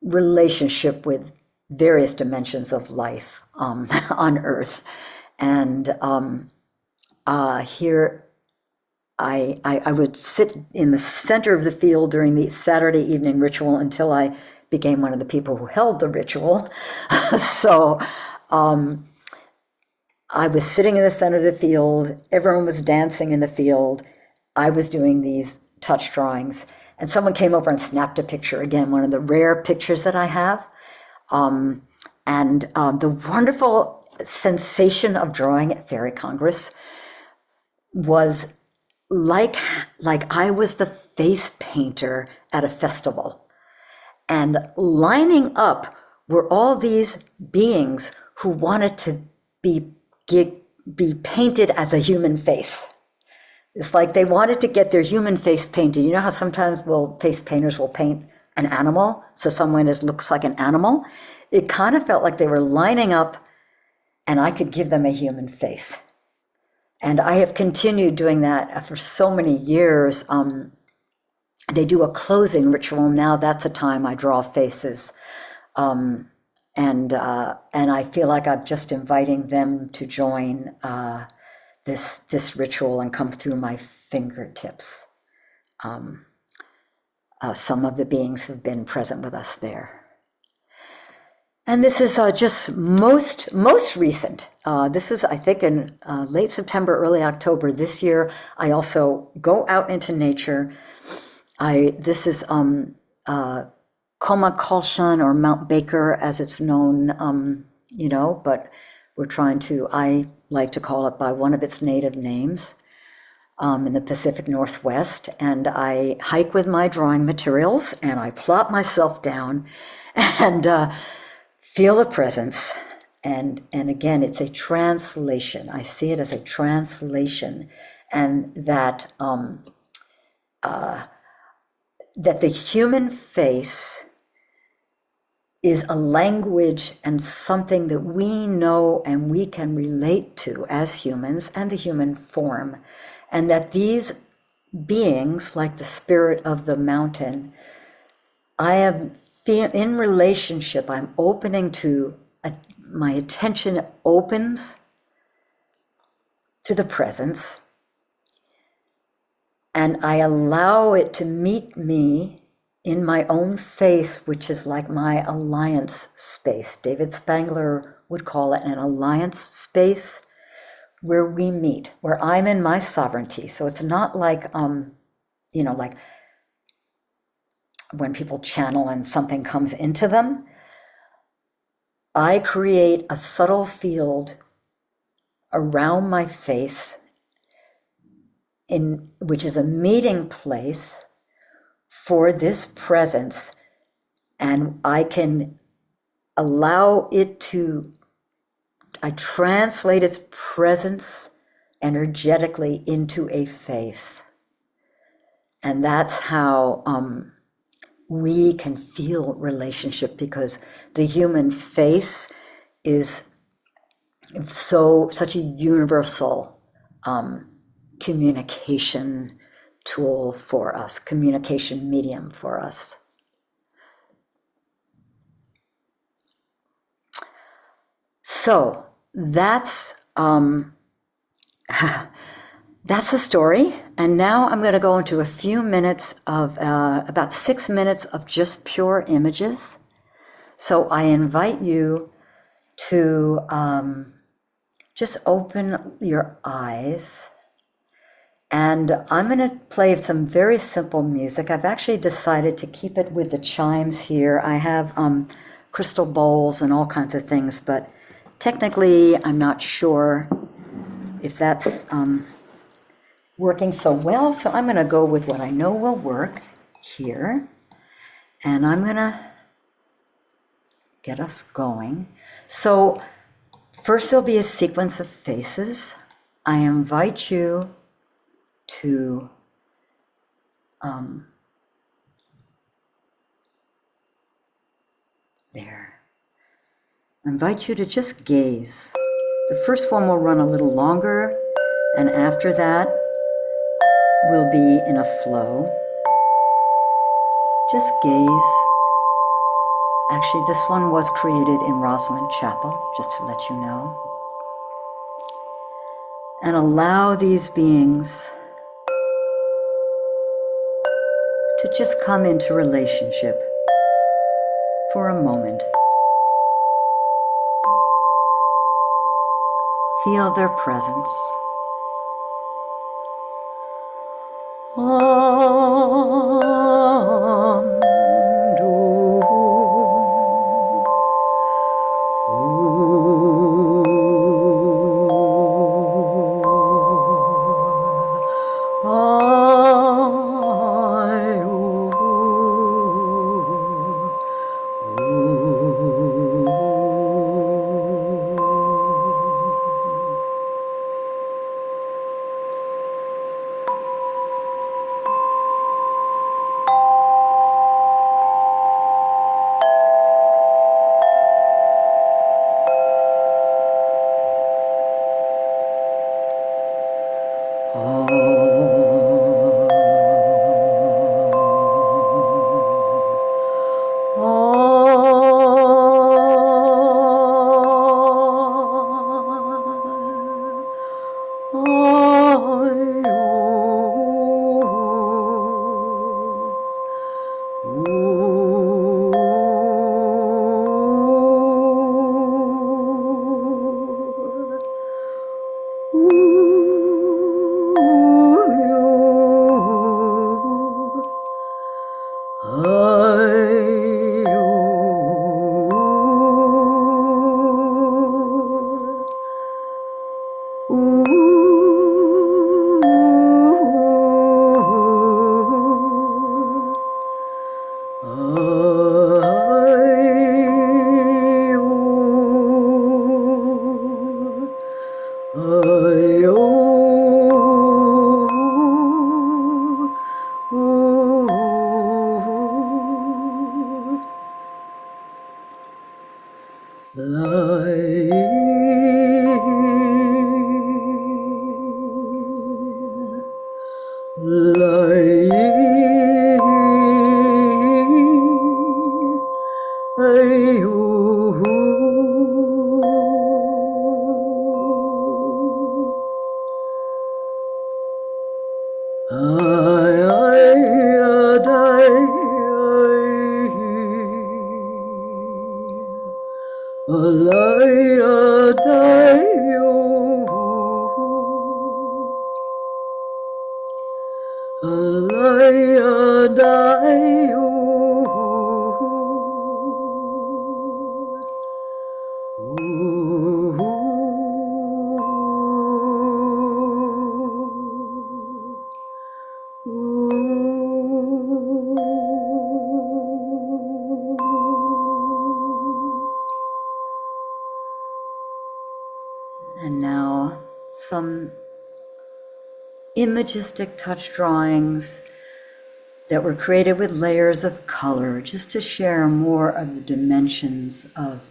relationship with various dimensions of life on Earth. And here I would sit in the center of the field during the Saturday evening ritual until I became one of the people who held the ritual. So I was sitting in the center of the field, everyone was dancing in the field, I was doing these touch drawings, and someone came over and snapped a picture, again, one of the rare pictures that I have. And the wonderful sensation of drawing at Fairy Congress was like I was the face painter at a festival. And lining up were all these beings who wanted to be painted as a human face. It's like they wanted to get their human face painted. You know how sometimes face painters will paint an animal, so someone looks like an animal? It kind of felt like they were lining up and I could give them a human face. And I have continued doing that for so many years. They do a closing ritual. Now that's a time I draw faces. And I feel like I'm just inviting them to join this ritual and come through my fingertips. Some of the beings have been present with us there. And this is just most recent. This is, I think, in late September, early October this year. I also go out into nature. This is Coma Colshan, or Mount Baker as it's known, but I like to call it by one of its native names, in the Pacific Northwest. And I hike with my drawing materials and I plop myself down and feel the presence. And again, it's a translation. I see it as a translation, and that the human face is a language and something that we know and we can relate to as humans, and the human form. And that these beings, like the spirit of the mountain, I am in relationship, I'm opening to, my attention opens to the presence, and I allow it to meet me in my own face, which is like my alliance space. David Spangler would call it an alliance space, where we meet, where I'm in my sovereignty. So it's not like, like when people channel and something comes into them. I create a subtle field around my face, which is a meeting place for this presence, and I can allow it to, I translate its presence energetically into a face. And that's how we can feel relationship, because the human face is such a universal communication tool for us, communication medium for us. So that's that's the story. And now I'm going to go into a few minutes of about 6 minutes of just pure images. So I invite you to just open your eyes. And I'm going to play some very simple music. I've actually decided to keep it with the chimes here. I have crystal bowls and all kinds of things, but technically I'm not sure if that's working so well. So I'm going to go with what I know will work here. And I'm going to get us going. So first there'll be a sequence of faces. I invite you to there. I invite you to just gaze. The first one will run a little longer, and after that we'll be in a flow. Just gaze. Actually, this one was created in Rosalind Chapel, just to let you know. And allow these beings to just come into relationship for a moment. Feel their presence. Om. And now some imagistic touch drawings that were created with layers of color, just to share more of the dimensions of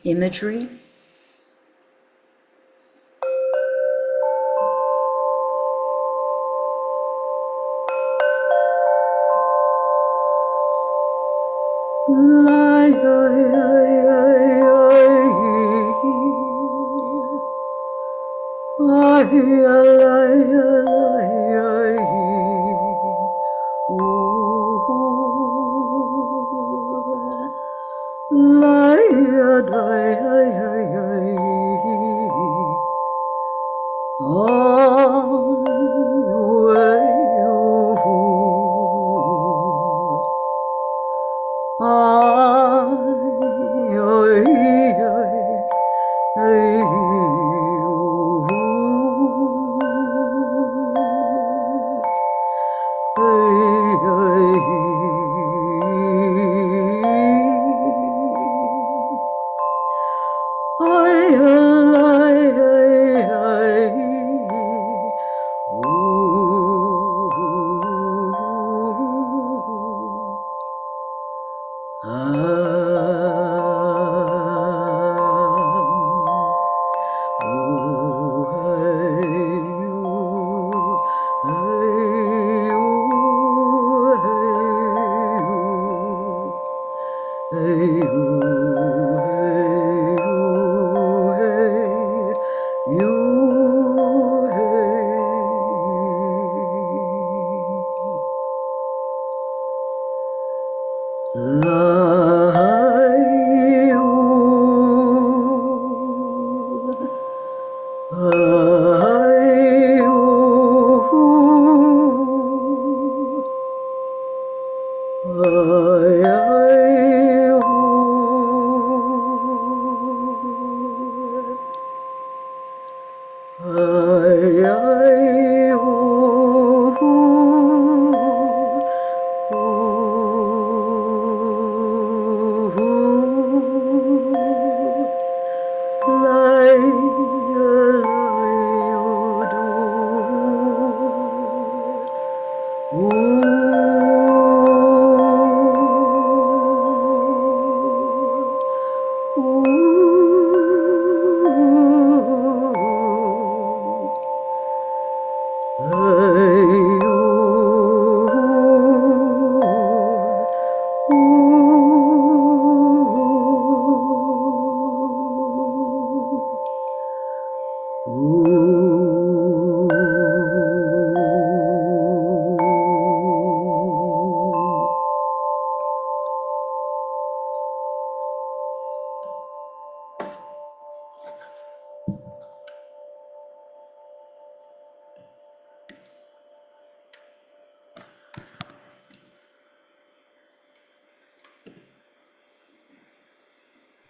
imagery.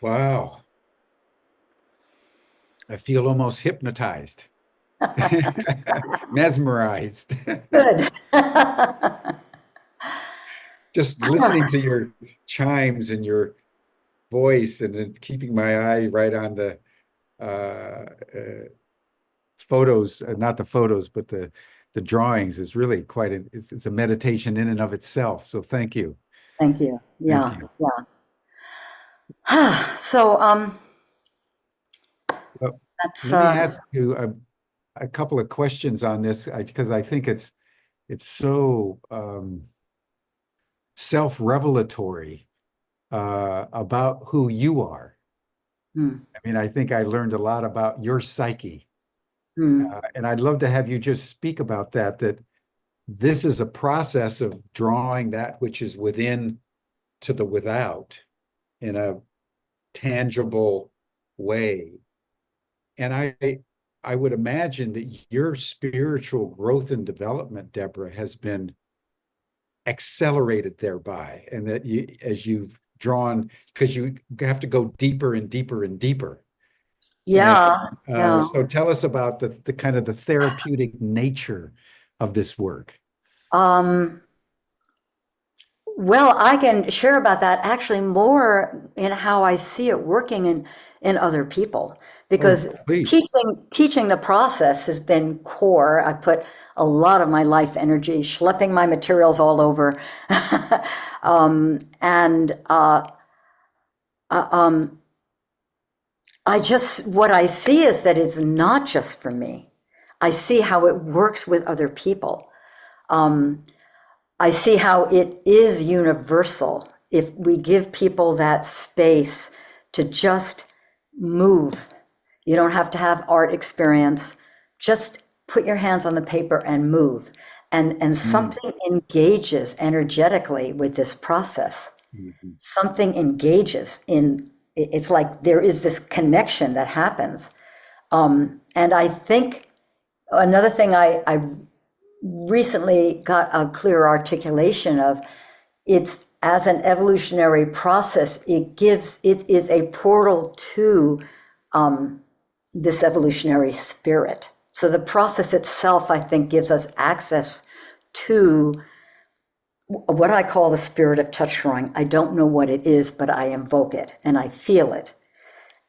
Wow. I feel almost hypnotized, mesmerized. Good. Just listening to your chimes and your voice and then keeping my eye right on the photos, not the photos, but the drawings is really quite it's a meditation in and of itself. So thank you. Thank you. Thank Yeah, you. yeah. So, Well, That's let me ask you a couple of questions on this because I think it's so self-revelatory about who you are. hmm, I mean, I think I learned a lot about your psyche, hmm. and I'd love to have you just speak about that, that this is a process of drawing that which is within to the without in a tangible way. And I would imagine that your spiritual growth and development, Deborah, has been accelerated thereby, and that you, as you've drawn, because you have to go deeper and deeper and deeper. And Yeah, yeah. so tell us about the kind of the therapeutic nature of this work. Um, well, I can share about that actually more in how I see it working in other people, Oh, because please. teaching the process has been core. I put a lot of my life energy schlepping my materials all over, and uh, um, I just what I see is that it's not just for me. I see how it works with other people. Um, I see how it is universal if we give people that space to just move. You don't have to have art experience. Just put your hands on the paper and move. And Mm, something engages energetically with this process. mhm, Something engages in, it's like there is this connection that happens. And I think another thing I recently got a clear articulation of, it's as an evolutionary process, it is a portal to this evolutionary spirit. So the process itself, I think, gives us access to what I call the spirit of touch drawing. I don't know what it is, but I invoke it and I feel it.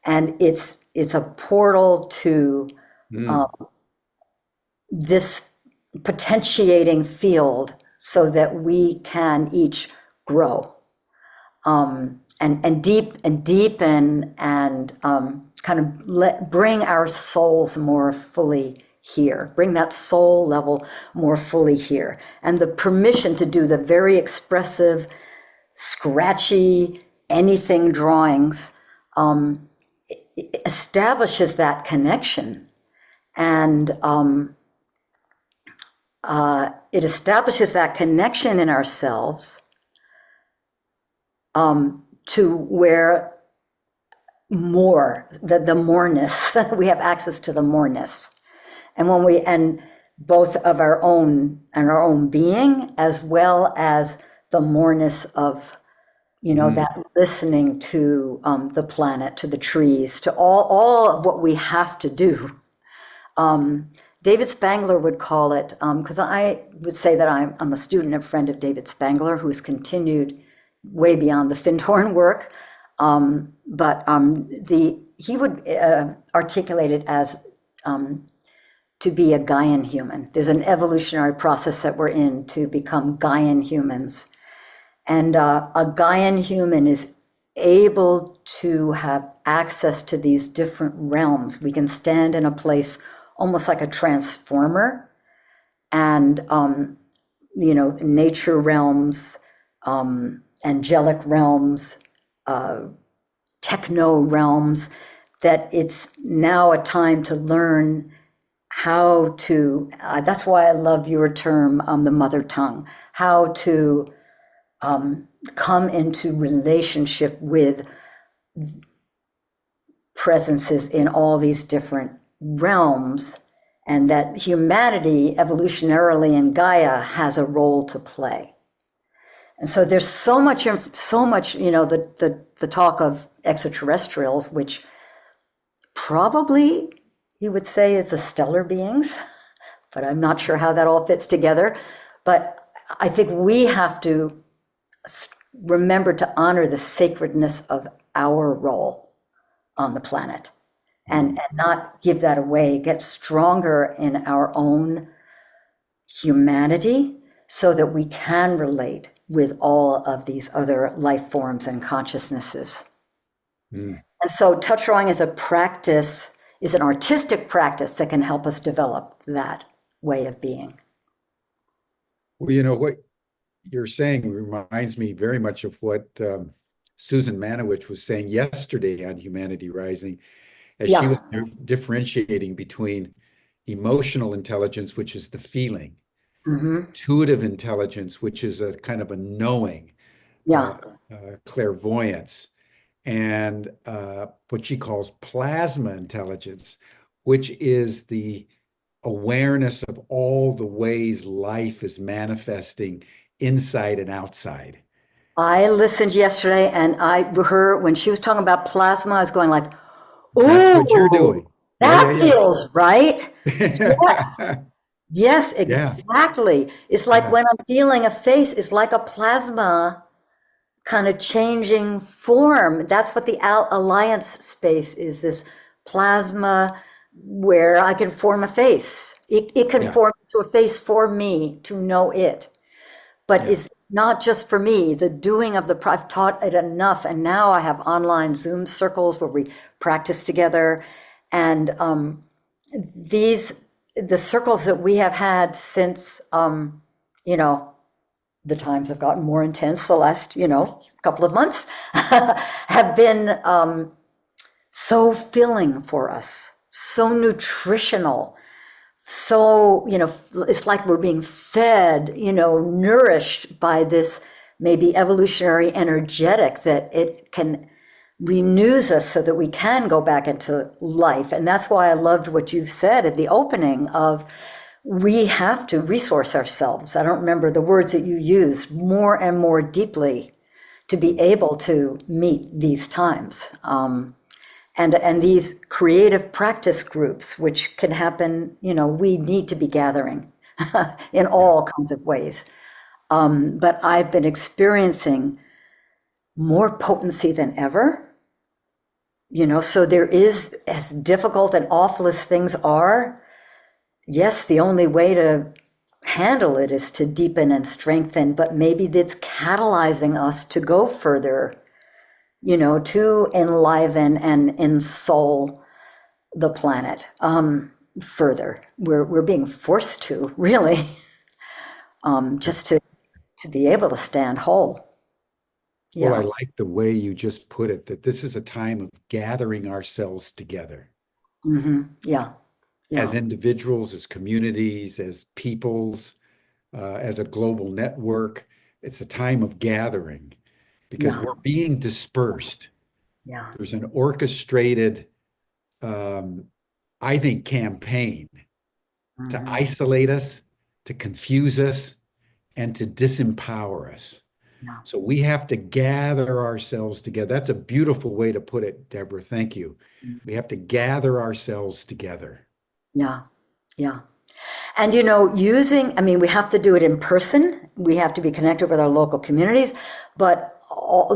And it's a portal to mm, this potentiating field so that we can each grow, and deepen and kind of bring our souls more fully here, bring that soul level more fully here. And the permission to do the very expressive, scratchy, anything drawings establishes that connection. And it establishes that connection in ourselves, to where the moreness, we have access to the moreness. And when we, and both of our own and our own being, as well as the moreness of, mm, that listening to the planet, to the trees, to all of what we have to do. David Spangler would call it, because I would say that I'm a student and friend of David Spangler, who's continued way beyond the Findhorn work. But he would articulate it as to be a Gaian human. There's an evolutionary process that we're in to become Gaian humans. And a Gaian human is able to have access to these different realms. We can stand in a place almost like a transformer, and nature realms, angelic realms, techno realms, that it's now a time to learn how to, that's why I love your term, the mother tongue, how to come into relationship with presences in all these different realms, and that humanity evolutionarily in Gaia has a role to play. And so there's so much, the talk of extraterrestrials, which probably you would say is the stellar beings, but I'm not sure how that all fits together. But I think we have to remember to honor the sacredness of our role on the planet, and not give that away, get stronger in our own humanity so that we can relate with all of these other life forms and consciousnesses. mm, And so touch drawing as a practice is an artistic practice that can help us develop that way of being. Well, you know, what you're saying reminds me very much of what Susan Manowich was saying yesterday on Humanity Rising, as she was Yeah. differentiating between emotional intelligence, which is the feeling, Mm-hmm. intuitive intelligence, which is a kind of a knowing, Yeah. clairvoyance, and what she calls plasma intelligence, which is the awareness of all the ways life is manifesting inside and outside. I listened yesterday, and when she was talking about plasma, I was going like, That's what you're "Ooh, doing. that feels right." Yes. Yeah. Yes, Yeah. exactly. It's like Yeah. when I'm feeling a face, it's like a plasma kind of changing form. That's what the alliance space is, this plasma where I can form a face. It can Yeah. form into a face for me to know it. But Yeah. it's not just for me. The doing of I've taught it enough. And now I have online Zoom circles where we practice together. And the circles that we have had since, the times have gotten more intense the last, couple of months, have been so filling for us, so nutritional. So, it's like we're being fed, nourished by this maybe evolutionary energetic that it can renews us so that we can go back into life. And that's why I loved what you said at the opening of we have to resource ourselves. I don't remember the words that you used, more and more deeply to be able to meet these times. And these creative practice groups, which can happen, we need to be gathering in all kinds of ways. But I've been experiencing more potency than ever. So there is, as difficult and awful as things are, yes, the only way to handle it is to deepen and strengthen, but maybe it's catalyzing us to go further, to enliven and ensoul the planet further. We're being forced to, really, just to be able to stand whole. Well, I like the way you just put it, that this is a time of gathering ourselves together. Mm-hmm. Yeah. As individuals, as communities, as peoples, as a global network. It's a time of gathering because we're being dispersed. Yeah. There's an orchestrated, I think, campaign to isolate us, to confuse us, and to disempower us. Yeah. So we have to gather ourselves together. That's a beautiful way to put it, Deborah. Thank you. We have to gather ourselves together. Yeah. Yeah. And, we have to do it in person. We have to be connected with our local communities, but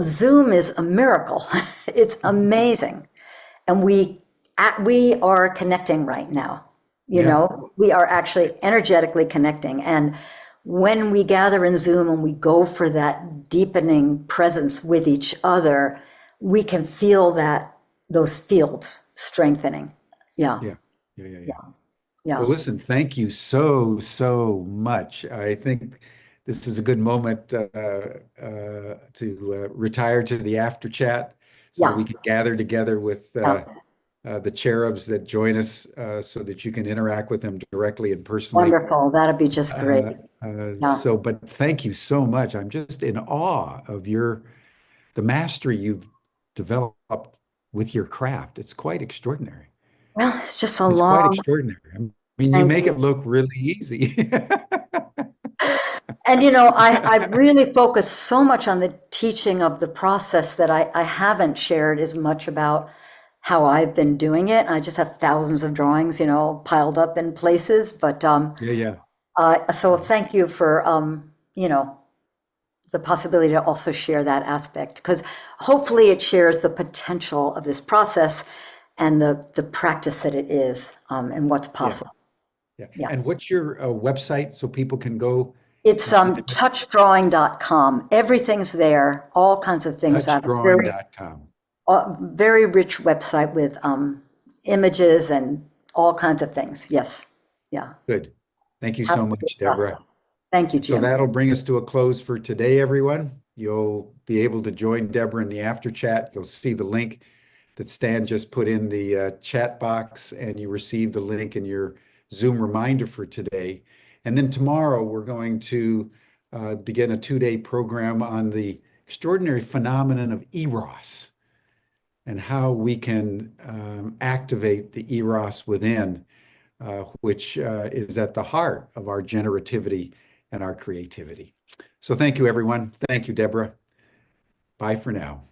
Zoom is a miracle. It's amazing. And we are connecting right now. We are actually energetically connecting. And when we gather in Zoom and we go for that deepening presence with each other, we can feel those fields strengthening. Yeah. Well, listen, thank you so much. I think this is a good moment to retire to the after chat so we can gather together with the cherubs that join us so that you can interact with them directly and personally. Wonderful. That'd be just great. But thank you so much. I'm just in awe of the mastery you've developed with your craft. It's quite extraordinary. Well, it's just It's quite extraordinary. I mean, you make it look really easy. And, I really focus so much on the teaching of the process that I haven't shared as much about how I've been doing it. I just have thousands of drawings, piled up in places. But so thank you for, the possibility to also share that aspect, because hopefully it shares the potential of this process and the practice that it is and what's possible. Yeah. And what's your website so people can go? It's touchdrawing.com. Everything's there, all kinds of things. Touchdrawing.com. Very rich website with images and all kinds of things. Yes. Yeah. Good. Thank you so Have a good much, Deborah. process. Thank you, So Jim. that'll bring us to a close for today, everyone. You'll be able to join Deborah in the after chat. You'll see the link that Stan just put in the chat box, and you receive the link in your Zoom reminder for today. And then tomorrow, we're going to begin a 2-day program on the extraordinary phenomenon of Eros and how we can activate the Eros within, which is at the heart of our generativity and our creativity. So thank you, everyone. Thank you, Deborah. Bye for now.